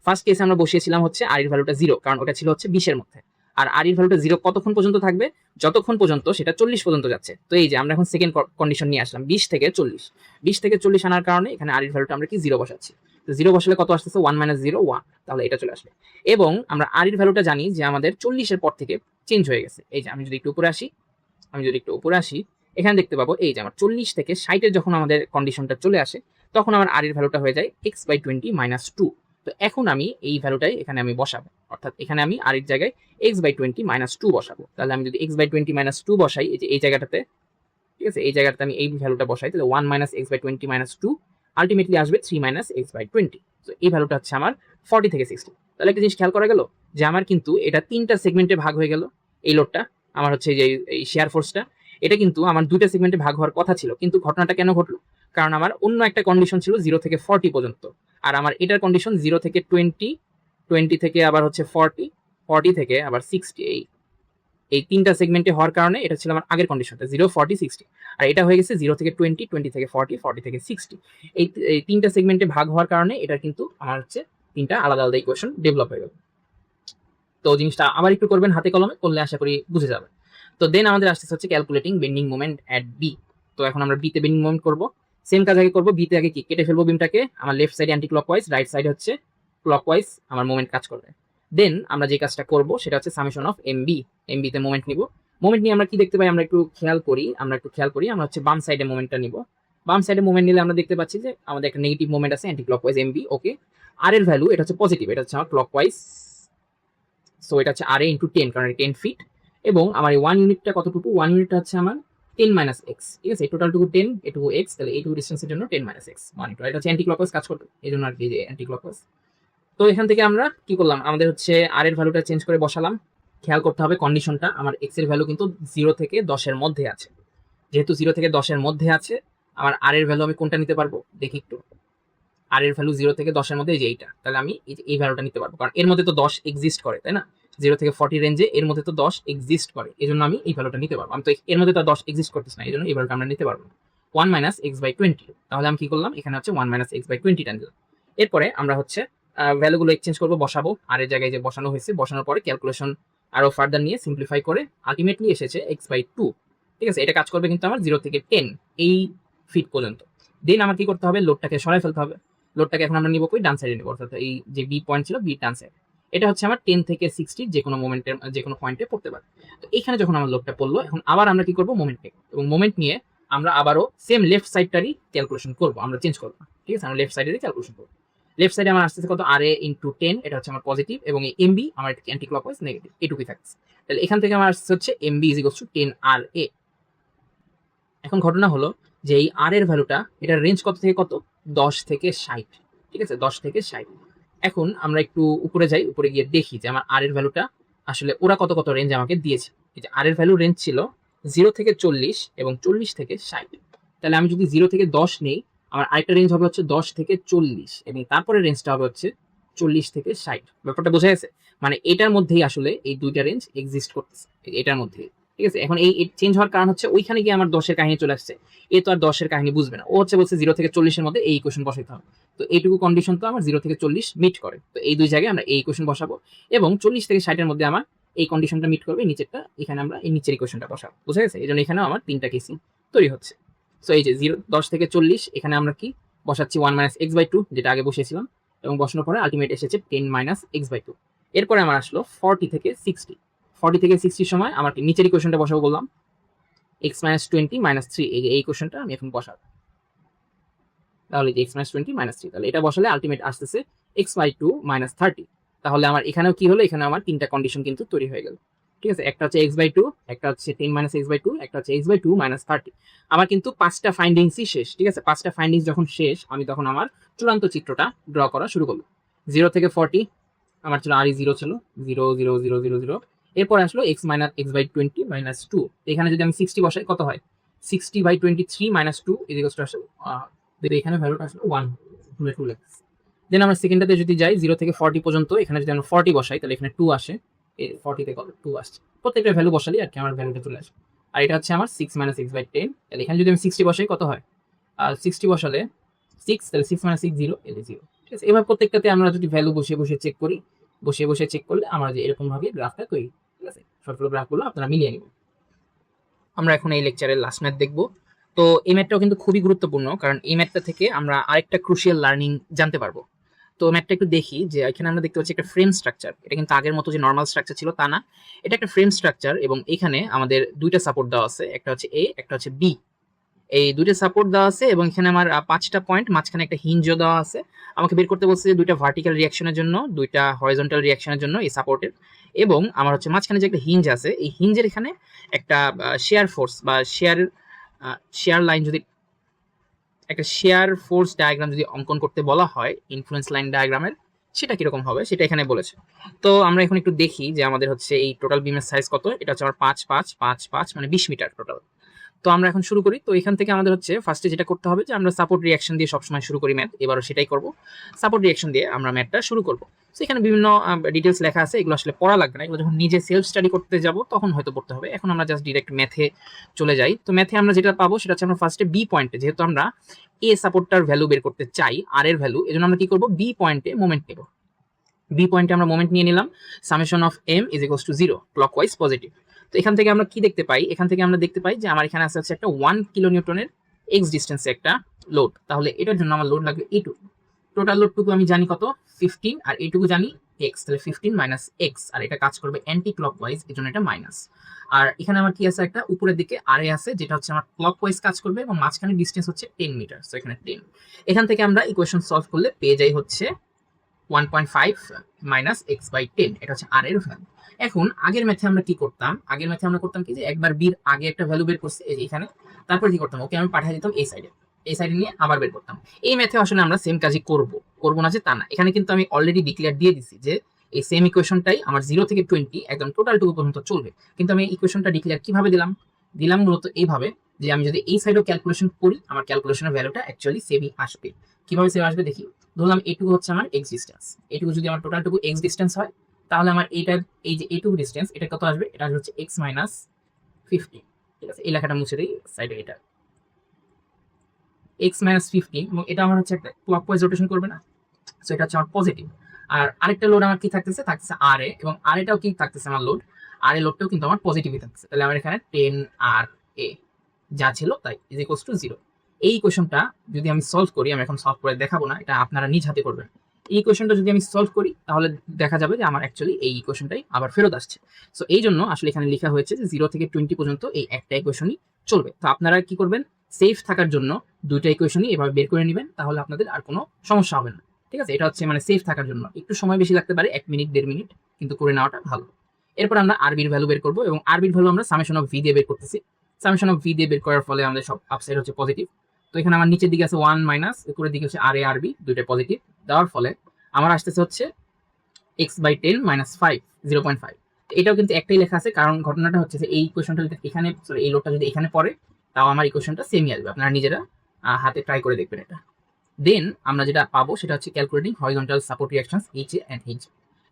ফার্স্ট কেসে আমরা বসিয়েছিলাম হচ্ছে আর এর ভ্যালুটা 0, কারণ ওটা ছিল হচ্ছে 20-এর মধ্যে। আর আর এর ভ্যালুটা 0 কতক্ষণ পর্যন্ত থাকবে? যতক্ষণ পর্যন্ত সেটা 40 পর্যন্ত যাচ্ছে। তো এই যে আমরা এখন সেকেন্ড কন্ডিশন নিয়ে আসলাম, 20 থেকে 40। 20 থেকে 40 আনার কারণে এখানে আর এর ভ্যালুটা আমরা কি 0 বসাচ্ছি। তো 0 বসালে কত আসতেছে? 1 মাইনাস 0 1, তাহলে এটা চলে আসবে। এবং আমরা আর এর ভ্যালুটা জানি যে আমাদের 40-এর পর থেকে চেঞ্জ হয়ে গেছে। এই যে আমি যদি একটু উপরে আসি, এখানে দেখতে পাবো এই যে আমার 40 থেকে 60-এর যখন আমাদের কন্ডিশনটা চলে আসে তখন আমার আর এর ভ্যালুটা হয়ে যায় x/20 - 2। তো এখন আমি এই ভ্যালুটাই এখানে আমি বসাবো, অর্থাৎ এখানে আমি আর এর জায়গায় x/20 - 2 বসাবো। তাহলে আমি যদি x/20 - 2 বসাই, এই যে এই জায়গাটাতে, ঠিক আছে, এই জায়গাটাতে আমি এই ভ্যালুটা বসাই, তাহলে 1 মাইনাস x/20 - 2 আলটিমেটলি আসবে 3 মাইনাস x/20। তো এই ভ্যালুটা হচ্ছে আমার 40 থেকে 60। তাহলে একটা জিনিস খেয়াল করা গেল যে আমার কিন্তু এটা 3টা সেগমেন্টে ভাগ হয়ে গেল। এই লোডটা আমার হচ্ছে যে এই শেয়ার ফোর্সটা, এটা কিন্তু আমার 2টা সেগমেন্টে ভাগ হওয়ার কথা ছিল, কিন্তু ঘটনাটা কেন ঘটলো? কারণ আমার অন্য একটা কন্ডিশন ছিল 0 থেকে 40 পর্যন্ত, আর আমার এটার কন্ডিশন 0 থেকে 20, 20 থেকে আবার হচ্ছে 40, 40 থেকে আবার 60। এই 3টা সেগমেন্টে হওয়ার কারণে এটা ছিল আমার আগের কন্ডিশনটা 0 40 60, আর এটা হয়ে গেছে 0 থেকে 20, 20 থেকে 40, 40 থেকে 60। এই 3টা সেগমেন্টে ভাগ হওয়ার কারণে এটা কিন্তু আমার হচ্ছে 3টা আলাদা আলাদা ইকুয়েশন ডেভেলপ হয়ে গেল। তো জিনিসটা আবার একটু করবেন হাতে কলমে, করলে আশা করি বুঝে যাবে। তো দেন আমাদের আসতেছে হচ্ছে ক্যালকুলেটিং বেন্ডিং মোমেন্ট এট বি। তো এখন আমরা বিতে বেন্ডিং মোমেন্ট করবো, সেম কাজ আগে করবো। বিতে আগে কি কেটে ফেলবো বিমটাকে, আমার left side anti clockwise, right side হচ্ছে ক্লকওয়াইজ আমার মোমেন্ট কাজ করবে। দেন আমরা যে কাজটা করব সেটা হচ্ছে সামেশন অফ এমবি। এমবিতে মোমেন্ট নিব। মোমেন্ট নিয়ে আমরা কি দেখতে পাই, আমরা একটু খেয়াল করি, আমরা হচ্ছে বাম সাইডে মোমেন্টটা নিব। বাম সাইডে মোমেন্ট নিলে আমরা দেখতে পাচ্ছি যে আমাদের একটা নেগেটিভ মোমেন্ট আছে অ্যান্টি ক্লকওয়াইজ এমবি, ওকে। আর এর ভ্যালু এটা হচ্ছে পজিটিভ, এটা হচ্ছে আমার ক্লকওয়াইজ, সো এটা হচ্ছে আর এ ইন্টু 10, কারণ 10 ফিট। এবং আমার এই 1 ইউনিটটা কতটুকু, 1 ইউনিটটা হচ্ছে আমার 10 মাইনাস এক্স, ঠিক আছে, টোটালটুকু 10, এটুকু এক্স, তাহলে এইটুকু ডিস্টেন্সের জন্য 10 মাইনাস এক্স 1 ইন্টু, এটা হচ্ছে অ্যান্টি ক্লকওয়াইজ কাজ করবে, এই জন্য আর কি যে অ্যান্টি ক্লকওয়াইজ। তো এখান থেকে আমরা কি করলাম, আমাদের হচ্ছে আর এর ভ্যালুটা চেঞ্জ করে বসালাম। খেয়াল করতে হবে কন্ডিশনটা, আমার এক্স এর ভ্যালু কিন্তু 0 থেকে 10 এর মধ্যে আছে, যেহেতু 0 থেকে 10 এর মধ্যে আছে, আমার আর এর ভ্যালু আমি কোনটা নিতে পারবো দেখি একটু। আর এর ভ্যালু 0 থেকে 10 এর মধ্যে, এই যে এইটা, তাহলে আমি এই ভ্যালুটা নিতে পারবো, কারণ এর মধ্যে তো 10 এক্সিস্ট করে, তাই না, 0 থেকে 40 রেঞ্জে এর মধ্যে তো 10 এক্সিস্ট করে, এই জন্য আমি এই ভ্যালুটা নিতে পারবো। আমি তো এর মধ্যে তো 10 এক্সিস্ট করতেছে না, এই জন্য এই ভ্যালুটা আমরা নিতে পারবো 1 মাইনাস এক্স বাই 20। তাহলে আমি কি করলাম, এখানে হচ্ছে 1 মাইনাস এক্স বাই 20 টান দিলাম। এরপরে আমরা হচ্ছে ভ্যালুগুলো এক্সচেঞ্জ করবো, বসাবো, আর এর জায়গায় যে বসানো হয়েছে, বসানোর পরে ক্যালকুলেশন আরো ফার্দার নিয়ে সিম্পলিফাই করে আলটিমেটলি এসেছে এক্স বাই 2, ঠিক আছে। এটা কাজ করবে কিন্তু আমার 0 থেকে 10 এই ফিট পর্যন্ত। দেন আমার কি করতে হবে, লোডটাকে সরাই ফেলতে হবে। লোডটাকে এখন আমরা নিব কই, ডান সাইডে নিব, অর্থাৎ এই যে বি পয়েন্ট ছিল, বি ডান সাইড, এটা হচ্ছে আমার 10 থেকে 60 যে কোনো মোমেন্টের যে কোনো পয়েন্টে পড়তে পারে। তো এখানে যখন আমার লোডটা পড়লো, এখন আবার আমরা কি করব, মোমেন্ট নেব, এবং মোমেন্ট নিয়ে আমরা আবারও সেম লেফট সাইডটারই ক্যালকুলেশন করব, আমরা চেঞ্জ করব, ঠিক আছে, আমরা লেফট সাইডেরই ক্যালকুলেশন করব। লেফট সাইডে আমার আসতেছে কত, আর এ ইন্টু 10, এটা হচ্ছে আমার পজিটিভ, এবং এই এমবি আমার অ্যান্টি ক্লকওয়াইজ নেগেটিভ, এটুকুই থাকছে। তাহলে এখান থেকে আমার আসছে হচ্ছে এমবি ইজ ইকুয়ালস টু 10 আর এ। এখন ঘটনা হলো যে এই আর এর ভ্যালুটা, এটার রেঞ্জ কত থেকে কত, 10 থেকে 60, ঠিক আছে, 10 থেকে 60। এখন আমরা একটু উপরে যাই, উপরে গিয়ে দেখি যে আমার আর এর ভ্যালুটা আসলে ওরা কত কত রেঞ্জ আমাকে দিয়েছে। এই যে আর এর ভ্যালু রেঞ্জ ছিল 0 থেকে 40 এবং 40 থেকে 60। তাহলে আমি যদি 0 থেকে 10 নেই, আমার আরেকটা রেঞ্জ হবে হচ্ছে 10 থেকে 40, এবং তারপরে রেঞ্জটা হবে হচ্ছে 40 থেকে 60। ব্যাপারটা বোঝা গেছে, মানে এটার মধ্যেই আসলে এই দুইটা রেঞ্জ এক্সিস্ট করতেছে, এটার মধ্যেই, ঠিক আছে। এখন এই চেঞ্জ হওয়ার কারণ হচ্ছে ওইখানে গিয়ে আমার 10 এর কাহিনী চলে আসছে, এ তো আর 10 এর কাহিনী বুঝবে না, ও হচ্ছে বলছে 0 থেকে 40 এর মধ্যে এই ইকুয়েশন বসাইতে হবে। তো এইটুকু কন্ডিশন তো আমার 0 থেকে 40 মিট করে, তো এই দুই জায়গায় আমরা এই ইকুয়েশন বসাবো, এবং 40 থেকে 60 এর মধ্যে আমার এই কন্ডিশনটা মিট করবে, নিচেরটা এখানে আমরা এই নিচের ইকুয়েশনটা বসাবো, বুঝা গেছে। এই জন্য এখানেও আমার তিনটা কেসই তৈরি হচ্ছে। সো এই যে 10 থেকে 40, এখানে আমরা কি বসাচ্ছি 1 মাইনাস এক্স বাই 2, যেটা আগে বসিয়েছিলাম, এবং বসানোর পরে আলটিমেট এসেছে 10 মাইনাস এক্স বাই 2। এরপরে আমার আসলো 40 থেকে 60, 40 থেকে 60 সময় আমার নিচের ইকুয়েশনটা বসাবো, বললাম x মাইনাস 20 মাইনাস 3, এই ইকুয়েশনটা আমি এখন বসাবো। তাহলে যে x মাইনাস 20 মাইনাস 3, তাহলে এটা বসালে আলটিমেট আসতেছে x বাই 2 মাইনাস 30। তাহলে আমার এখানেও কি হলো, এখানে আমার তিনটা কন্ডিশন কিন্তু তৈরি হয়ে গেল, ঠিক আছে। একটা হচ্ছে x বাই 2, একটা হচ্ছে 10 মাইনাস x বাই 2, একটা হচ্ছে x বাই 2 মাইনাস 30। আমার কিন্তু 5টা ফাইন্ডিংসই শেষ, ঠিক আছে। 5টা ফাইন্ডিংস যখন শেষ, আমি তখন আমার চূড়ান্ত চিত্রটা ড্র করা শুরু করলাম। 0 থেকে 40 আমার ছিল আর 0 ছিল 0 0 0 0 0। এরপর আসলো x minus x by 20 minus 2। এখানে যদি আমি 60 বসাই কত হয়, 60 by 23 minus 2 is equals to আসলে এখানে ভ্যালুটা আসলে 1 2 লেখা। দেন আমরা সেকেন্ডটাতে যদি যাই 0 থেকে 40 পর্যন্ত, এখানে যদি আমরা 40 বসাই, তাহলে এখানে 2 আসে, 40 তে কত 2 আসছে, প্রত্যেকটা ভ্যালু বসালেই আর কি আমার ভ্যালুটা চলে আসবে। আর এটা হচ্ছে আমার 6 মাইনাস x বাই 10। তাহলে এখানে যদি আমি 60 বসাই কত হয়, আর 60 বসালে 6, তাহলে 6 মাইনাস 6 0, এলে 0, ঠিক আছে। এবার প্রত্যেকটাতে আমরা যদি ভ্যালু বসে বসে চেক করি, বসে বসে চেক করলে আমরা যে এরকম ভাবে গ্রাফটা তৈরি, ঠিক আছে। সবগুলো গ্রাফগুলো আপনারা মিলিয়ে নেবেন। আমরা এখন এই লেকচারের লাস্ট ম্যাথ দেখব। তো এই ম্যাথটাও কিন্তু খুবই গুরুত্বপূর্ণ, কারণ এই ম্যাথটা থেকে আমরা আরেকটা ক্রুশিয়াল লার্নিং জানতে পারবো। তো ম্যাথটা একটু দেখি, যে এখানে আমরা দেখতে পাচ্ছি একটা ফ্রেম স্ট্রাকচার। এটা কিন্তু আগের মতো যে নর্মাল স্ট্রাকচার ছিল তা না, এটা একটা ফ্রেম স্ট্রাকচার, এবং এখানে আমাদের দুইটা সাপোর্ট দেওয়া আছে, একটা হচ্ছে এ, একটা হচ্ছে বি। এই দুইটা সাপোর্ট দেওয়া আছে, এবং এখানে আমার 5টা পয়েন্ট, মাঝখানে একটা হিঞ্জও দেওয়া আছে। আমাকে বের করতে বলছে যে দুইটা ভার্টিক্যাল রিয়াকশনের জন্য, দুইটা হরিজন্টাল রিয়াকশনের জন্য এই সাপোর্টের, এবং আমার হচ্ছে মাঝখানে যে একটা হিঞ্জ আছে, এই হিঞ্জের এখানে একটা শেয়ার ফোর্স বা শেয়ার লাইন, যদি একটা শেয়ার ফোর্স ডায়াগ্রাম যদি অঙ্কন করতে বলা হয় ইনফ্লুয়েন্স লাইন ডায়াগ্রামের, সেটা কিরকম হবে সেটা এখানে বলেছে। তো আমরা এখন একটু দেখি যে আমাদের হচ্ছে এই টোটাল বিমের সাইজ কত। এটা হচ্ছে আমার 5 5 5 5 মানে 20 মিটার টোটাল। তো আমরা এখন শুরু করি। তো এখান থেকে আমাদের হচ্ছে ফার্স্টে যেটা করতে হবে, যে আমরা সাপোর্ট রিয়াকশন দিয়ে সবসময় শুরু করি ম্যাথ, এবারও সেটাই করব। সাপোর্ট রিয়াকশন দিয়ে আমরা ম্যাথটা শুরু করব। তো এখানে বিভিন্ন ডিটেলস লেখা আছে, এগুলো আসলে পড়া লাগবে না, এগুলো যখন নিজে সেলফ স্টাডি করতে যাব তখন হয়তো পড়তে হবে। এখন আমরা জাস্ট ডিরেক্ট ম্যাথে চলে যাই। তো ম্যাথে আমরা যেটা পাবো সেটা হচ্ছে আমরা ফার্স্টে বি পয়েন্টে, যেহেতু আমরা এ সাপোর্টটার ভ্যালু বের করতে চাই, আর এর ভ্যালু, এজন্য আমরা কি করব, বি পয়েন্টে মোমেন্ট নেব। বি পয়েন্টে আমরা মোমেন্ট নিয়ে নিলাম, summation of M is equals to 0 clockwise positive. তো এখান থেকে আমরা কি দেখতে পাই, এখান থেকে আমরা দেখতে পাই যে আমার এখানে আছে হচ্ছে একটা 1 কিলো নিউটনের এক্স ডিস্টেন্সে একটা লোড। তাহলে এটার জন্য আমার লোড লাগবে এইটুকু। টোটাল লোডটুকু আমি জানি কত, 15, আর এইটুকু জানি এক্স, তাহলে 15 মাইনাস এক্স, আর এটা কাজ করবে অ্যান্টি ক্লকওয়াইজ, এই জন্য এটা মাইনাস। আর এখানে আমার কি আছে, একটা উপরের দিকে আরে আছে, যেটা হচ্ছে আমার ক্লকওয়াইজ কাজ করবে, এবং মাঝখানে ডিস্টেন্স হচ্ছে 10 মিটার, সো এখানে 10। এখান থেকে আমরা ইকুয়েশন সলভ করলে পেয়ে যাই হচ্ছে 1.5 মাইনাস এক্স বাই 10, এটা হচ্ছে আর এর ভ্যালু। এখন আগের ম্যাথে আমরা কি করতাম, আগের ম্যাথে আমরা করতাম কি যে একবার বির আগে একটা ভ্যালু বের করছি এই যে এখানে, তারপর কি করতাম, ওকে আমি পাঠিয়ে দিতাম এই সাইডে, এই সাইডে নিয়ে আবার বের করতাম। এই ম্যাথে আসলে আমরা সেম কাজই করবো না যে তা না, এখানে কিন্তু আমি অলরেডি ডিক্লেয়ার দিয়ে দিছি যে এই সেম ইকুয়েশনটাই আমার 0 থেকে 20 একদম টোটাল টুকু পর্যন্ত চলবে। কিন্তু আমি ইকুয়েশনটা ডিক্লেয়ার কিভাবে দিলাম মূলত এইভাবে যে আমি যদি এই সাইডেও ক্যালকুলেশন করি আমার ক্যালকুলেশনের ভ্যালুটা অ্যাকচুয়ালি সেমই আসবে। কিভাবে সেম আসবে দেখি। ধরলাম এটুকু হচ্ছে আমার এক্স ডিস্টেন্স, এটুকু যদি আমার টোটাল টুকু এক্স ডিস্টেন্স হয় তাহলে আমার এইটা এই যে এটুকু ডিস্টেন্স এটা কত আসবে, এটা হচ্ছে এক্স মাইনাস 50। ঠিক আছে, এই লেখাটা মুছে দিই সাইডে, এটা এক্স মাইনাস 50 এবং এটা আমার হচ্ছে একটা ক্লকওয়াইজ রোটেশন করবে না, সো এটা হচ্ছে আমার পজিটিভ। আর আরেকটা লোড আমার কি থাকতেছে আর এ, এবং আর এটাও কি থাকতেছে আমার লোড, আর এ লোডটাও কিন্তু আমার পজিটিভই থাকতেছে। তাহলে আমার এখানে 10 আর এ যা ছিল তাই ইজ ইকুয়ালস টু 0। এই ইকুয়েশনটা যদি আমি সলভ করি, আমি এখন সলভ করে দেখাবো না, এটা আপনারা নিজ হাতে করবেন। এই ইকুয়েশনটা যদি আমি সলভ করি তাহলে দেখা যাবে যে আমার অ্যাকচুয়ালি এই ইকুয়েশনটাই আবার ফেরত আসছে। সো এই জন্য আসলে এখানে লেখা হয়েছে যে 0 থেকে 20 পর্যন্ত এই একটা ইকুয়েশনই চলবে। তো আপনারা কি করবেন, সেফ থাকার জন্য দুইটা ইকুয়েশনই এভাবে বের করে নেবেন, তাহলে আপনাদের আর কোনো সমস্যা হবে না। ঠিক আছে, এটা হচ্ছে মানে সেফ থাকার জন্য, একটু সময় বেশি লাগতে পারে 1 মিনিট 1.5 মিনিট, কিন্তু করে নেওয়াটা ভালো। এরপর আমরা আরবির ভ্যালু বের করবো, এবং আরবির ভ্যালু আমরা সামেশন অফ ভি দিয়ে বের করতেছি। সামেশন অফ ভি দিয়ে বের করার ফলে আমাদের সব আপসাইড হচ্ছে পজিটিভ। তো এখানে আমার নিচের দিকে আছে 1 মাইনাস, উপরের দিকে হচ্ছে আর এ আর বি, দুইটা পজিটিভ দেওয়ার ফলে আমার আসতেছে হচ্ছে এক্স বাই 10 মাইনাস 5 0.5। এটাও কিন্তু একটাই লেখা আছে, কারণ ঘটনাটা হচ্ছে যে এই ইকুয়েশনটা যদি এখানে এই লোডটা যদি এখানে পড়ে তাও আমার ইকুয়েশনটা সেমই আসবে। আপনারা নিজেরা হাতে ট্রাই করে দেখবেন এটা। দেন আমরা যেটা পাবো সেটা হচ্ছে calculating horizontal support reactions H A and H.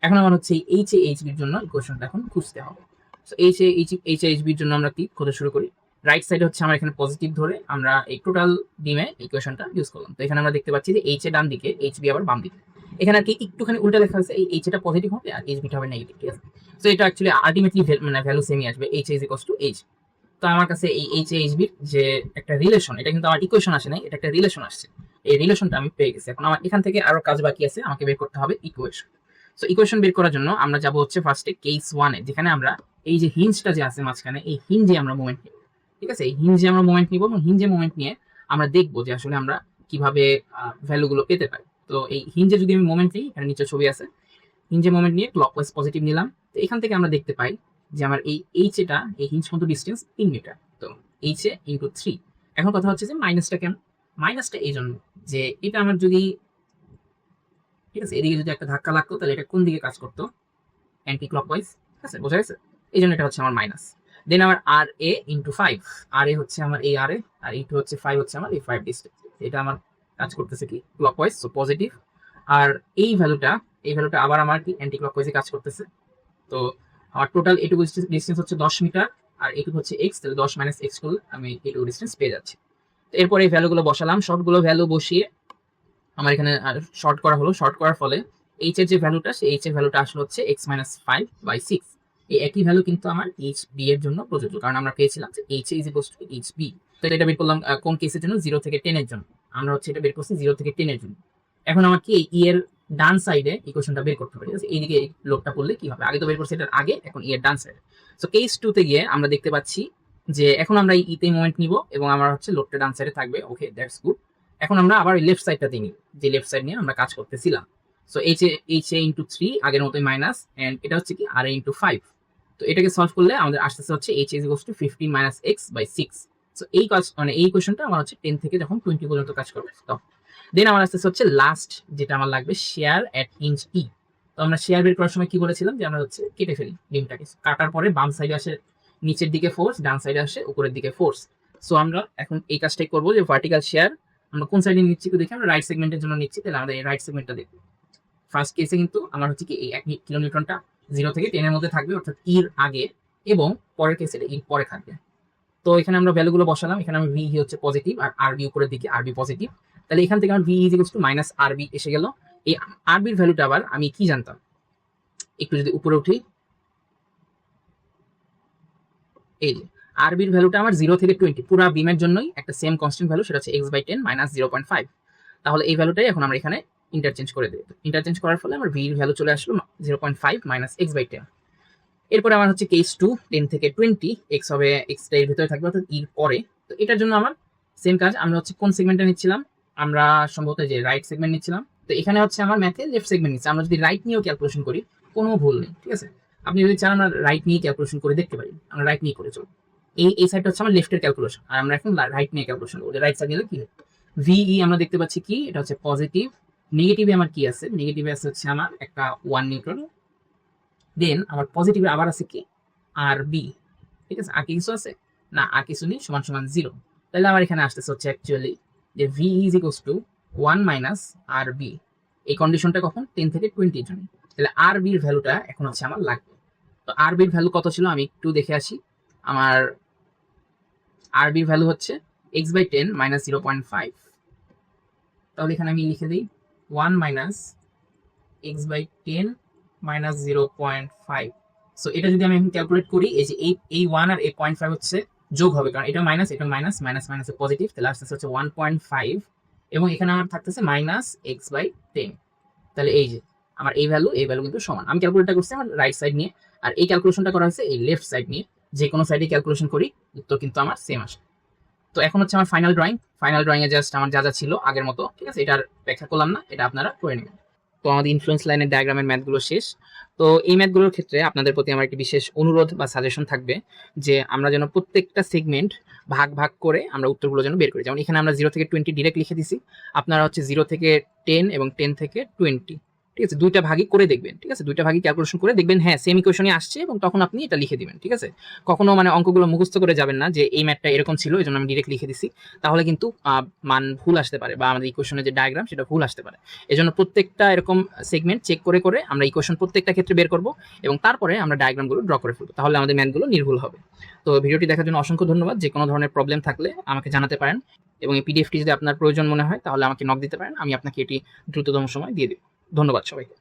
এখন আমার হচ্ছে এইচ এ এইচ বির জন্য ইকুয়েশনটা এখন খুঁজতে হবে। সো এইচ এ এইচ বির জন্য আমরা কি করতে শুরু করি, রাইট সাইডে হচ্ছে আমরা এখানে পজিটিভ ধরে আমরা এই টোটাল ডিমে ইকুয়েশনটা ইউজ করলাম। তো এখানে আমরা দেখতে পাচ্ছি যে এইচ এ ডান দিকে, এইচ বি আবার বাম দিকে। এখানে আর কি একটুখানি উল্টা লেখা হয়েছে, এই এইচ এটা পজিটিভ হবে আর এইচ বিটা হবে নেগেটিভ। ঠিক আছে, সো এটা অ্যাকচুয়ালি আলটিমেটলি মানে ভ্যালু সেমই আসবে, H is equals to H. তো আমার কাছে এই এইচ এ এইচ বির যে একটা রিলেশন, এটা কিন্তু আমার ইকুয়েশন আসে নাই, এটা একটা রিলেশন আসছে, এই রিলেশনটা আমি পেয়ে গেছি। এখন আমার এখান থেকে আরো কাজ বাকি আছে, আমাকে বের করতে হবে ইকুয়েশন। সো ইকুয়েশন বের করার জন্য আমরা যাব হচ্ছে ফার্স্টে কেস 1 এ, যেখানে আমরা এই যে হিঞ্জটা যে আছে মাঝখানে, এই হিঞ্জে আমরা মোমেন্ট নিব। ঠিক আছে, এই হিঞ্জে আমরা মোমেন্ট নিব, এবং হিঞ্জে মোমেন্ট নিয়ে আমরা দেখবো যে আসলে আমরা কিভাবে ভ্যালুগুলো পেতে পারি। তো এই হিঞ্জে যদি আমি মোমেন্ট নিই, এখানে নিচে ছবি আছে, হিঞ্জে মোমেন্ট নিয়ে ক্লকওয়াইজ পজিটিভ নিলাম। তো এখান থেকে আমরা দেখতে পাই যে আমার এই এইচ এটা এই হিঞ্জ পর্যন্ত ডিস্টেন্স 3 মিটার। তো এইচ এ ইন্টু 3। এখন কথা হচ্ছে যে মাইনাসটা কেন, মাইনাসটা এই জন্য যে এটা আমার যদি, ঠিক আছে, এদিকে যদি একটা ধাক্কা লাগতো তাহলে এটা কোন দিকে কাজ করতো, অ্যান্টি ক্লকওয়াইজ। ঠিক আছে, বোঝা গেছে, এই জন্য এটা হচ্ছে আমার মাইনাস। দেন আমার আর এ ইন্টু 5, আর এ হচ্ছে আমার এই আর এ, আর ইন্টু হচ্ছে 5 হচ্ছে আমার এই 5 ডিস্টেন্স, এটা আমার কাজ করতেছে কি ক্লকওয়াইজ, সো পজিটিভ। আর এই ভ্যালুটা আবার আমার কি অ্যান্টি ক্লকওয়াইজে কাজ করতেছে। তো আমার টোটাল এটুকু ডিস্টেন্স হচ্ছে 10 মিটার, আর এটুকু হচ্ছে এক্স, তাহলে 10 মাইনাস এক্স করলে আমি এটুকু ডিস্টেন্স পেয়ে যাচ্ছি। তো এরপর এই ভ্যালুগুলো বসালাম, সবগুলো ভ্যালু বসিয়ে আমার এখানে শর্ট করা হলো। শর্ট করার ফলে এইচ এর যে ভ্যালুটা, সেই এইচ এর ভ্যালুটা আসলে হচ্ছে এক্স মাইনাস 5/6। এই একই ভ্যালু কিন্তু আমার এইচ বি এর জন্য প্রযোজ্য, কারণ আমরা পেয়েছিলাম যে H A is equals to H B. তো এটা বের করলাম কোন কেসের জন্য, 0 থেকে 10 এর জন্য। আমরা হচ্ছে এটা বের করছি 0 থেকে 10 এর জন্য। এখন আমার কি ই এর ডান সাইডে ইকুয়েশনটা বের করতে হবে। ঠিক আছে, এইদিকে লোডটা পড়লে কি হবে, আগে তো বের করছি এটার আগে, এখন ই এর ডান সাইডে। সো কেস 2 তে গিয়ে আমরা দেখতে পাচ্ছি যে এখন আমরা এই ইতে মোমেন্ট নিব, এবং আমার হচ্ছে লোডটা ডান সাইডে থাকবে। ওকে, দ্যাটস গুড। এখন আমরা আবার লেফট সাইডটাতে নিব, যে লেফট সাইড নিয়ে আমরা কাজ করতেছিলাম। সো এইচ এ ইন্টু 3 আগের মতোই মাইনাস, এন্ড এটা হচ্ছে কি আর এ ইন্টু 5। তো এটাকে সলভ করলে আমাদের আসতেছে হচ্ছে H is equals to 15 minus x by 6। So এই কাজ মানে এই কোয়েশ্চনটা আমার হচ্ছে 10 থেকে যখন 20 পর্যন্ত কাজ করবে তখন। দেন আমার আসতেছে হচ্ছে লাস্ট যেটা আমার লাগবে, শেয়ার এট ইঞ্চ ই। তো আমরা শেয়ার বের করার সময় কি বলেছিলাম যে আমরা হচ্ছে কেটে ফেলি ডিমটাকে, কাটার পরে বাম সাইডে আসে নিচের দিকে ফোর্স, ডান সাইডে আসে উপরের দিকে ফোর্স। সো আমরা এখন এই কাজটাই করবো যে ভার্টিক্যাল শেয়ার আমরা কোন সাইডে নিচ্ছি দেখি, আমরা রাইট সেগমেন্টের জন্য নিচ্ছি, তাহলে আমাদের এই রাইট সেগমেন্টটা দেখবো। ফার্স্ট কেসে কিন্তু আমার হচ্ছে কি এই 1 কিলোনিউটনটা 0 থেকে 10 এর মধ্যে থাকবে, অর্থাৎ ইর আগে, এবং পরের কেসে ইর পরে থাকবে। তো এখানে আমরা ভ্যালুগুলো বসালাম, এখানে আমার ভি হচ্ছে পজিটিভ আর আরবি উপরের দিকে আরবি পজিটিভ, তাহলে এখান থেকে আমার V is equals to minus আরবি এসে গেল। এই আরবির ভ্যালুটা আবার আমি কি জানতাম, একটু যদি উপরে উঠি, এই যে আরবির ভ্যালুটা আমার 0 থেকে 20 পুরো বিমের জন্যই একটা সেম কনস্ট্যান্ট ভ্যালু, সেটা হচ্ছে x/10 মাইনাস 0.5। তাহলে এই ভ্যালুটাই এখন আমরা এখানে ইন্টারচেঞ্জ করে দেব। ইন্টারচেঞ্জ করার ফলে আমার ভি এর ভ্যালু চলে আসলো 0.5 মাইনাস x/10। এরপরে আমার হচ্ছে কেস 2, 10 থেকে 20, x হবে x এর ভিতরে থাকবে অর্থাৎ এর পরে। তো এটার জন্য আমার সেম কাজ, আমরা হচ্ছে কোন সেগমেন্টটা নিচ্ছিলাম, আমরা সম্ভবত যে রাইট সেগমেন্ট নিচ্ছিলাম। তো তো এখানে হচ্ছে আমার ম্যাথে লেফট সেগমেন্ট নিচ্ছে। আমরা যদি রাইট নিয়েও ক্যালকুলেশন করি কোনো ভুল নেই, ঠিক আছে। আপনি যদি চান আমরা রাইট নিয়ে ক্যালকুলেশন করে দেখতে পারি, আমরা রাইট নিয়ে করে চলবো। এই সাইডটা হচ্ছে আমার লেফটের ক্যালকুলেশন, আর আমরা এখন রাইট নিয়ে ক্যালকুলেশন করবো। রাইট সাইড নিলে কি ভিই আমরা দেখতে পাচ্ছি কি, এটা হচ্ছে পজিটিভ। নেগেটিভে আমার কি আছে, নেগেটিভে আছে হচ্ছে আমার একটা 1 নিউটন। দেন আমার পজিটিভে আবার আছে কি আর বি, ঠিক আছে। আর কি কিছু আছে না, আর কিছু নেই, সমান সমান 0। তাহলে আমার এখানে আসতেছে হচ্ছে অ্যাকচুয়ালি যে V is equals to 1 minus R B. এই কন্ডিশনটা কখন 10 থেকে 20 এর জন্য। তাহলে আর বির ভ্যালুটা এখন হচ্ছে আমার লাগবে। তো আর বির ভ্যালু কত ছিল আমি একটু দেখে আসি। আমার আর বির ভ্যালু হচ্ছে x/10 মাইনাস 0.5। তাহলে এখানে আমি লিখে দিই 1 মাইনাস x/10 মাইনাস 0.5। সো এটা যদি আমি এখন ক্যালকুলেট করি, এই যে এই 1 আর এই 0.5 হচ্ছে যোগ হবে, কারণ এটা মাইনাস এটা মাইনাস, মাইনাস মাইনাসে পজিটিভ, তাহলে আসতেছে হচ্ছে 1.5 এবং এখানে আমার থাকতেছে মাইনাস x/10। তাহলে এই যে আমার এই ভ্যালু কিন্তু সমান। আমি ক্যালকুলেটটা করছি আমার রাইট সাইড নিয়ে, আর এই ক্যালকুলেশনটা করা হয়েছে এই লেফট সাইড নিয়ে। যে কোনো সাইডে ক্যালকুলেশন করি উত্তর কিন্তু আমার সেম আসে। তো এখন হচ্ছে আমার ফাইনাল ড্রয়িং এ জাস্ট আমার যা যা ছিল আগের মতো, ঠিক আছে। এটার ব্যাখ্যা করলাম না, এটা আপনারা করে নেবেন। তো আমাদের ইনফ্লুয়েন্স লাইনের ডায়াগ্রামের ম্যাথগুলো শেষ। তো এই ম্যাথগুলোর ক্ষেত্রে আপনাদের প্রতি আমার একটি বিশেষ অনুরোধ বা সাজেশন থাকবে যে আমরা যেন প্রত্যেকটা সেগমেন্ট ভাগ ভাগ করে আমরা উত্তরগুলো যেন বের করি। যেমন এখানে আমরা 0 থেকে 20 ডিরেক্ট লিখে দিছি, আপনারা হচ্ছে 0 থেকে 10 এবং 10 থেকে 20, ঠিক আছে, দুইটা ভাগই করে দেখবেন, ঠিক আছে। দুইটা ভাগই ক্যালকুলেশন করে দেখবেন হ্যাঁ সেম ইকুয়েশনই আসছে, এবং তখন আপনি এটা লিখে দিবেন, ঠিক আছে। কখনো মানে অঙ্কগুলো মুখস্থ করে যাবেন না যে এই ম্যাথটা এরকম ছিল এই জন্য আমি ডিরেক্ট লিখে দিছি, তাহলে কিন্তু মান ভুল আসতে পারে বা আমাদের ইকুয়েশনের যে ডায়াগ্রাম সেটা ভুল আসতে পারে। এজন্য প্রত্যেকটা এরকম সেগমেন্ট চেক করে করে আমরা ইকুয়েশন প্রত্যেকটা ক্ষেত্রে বের করব এবং তারপরে আমরা ডায়াগ্রামগুলো ড্র করে ফেলবো, তাহলে আমাদের ম্যাথগুলো নির্ভুল হবে। তো ভিডিওটি দেখার জন্য অসংখ্য ধন্যবাদ। যে কোনো ধরনের প্রবলেম থাকলে আমাকে জানাতে পারেন, এবং এই পিডিএফটি যদি আপনার প্রয়োজন মনে হয় তাহলে আমাকে নক দিতে পারেন, আমি আপনাকে এটি দ্রুততম সময় দিয়ে দেব। ধন্যবাদ সবাইকে।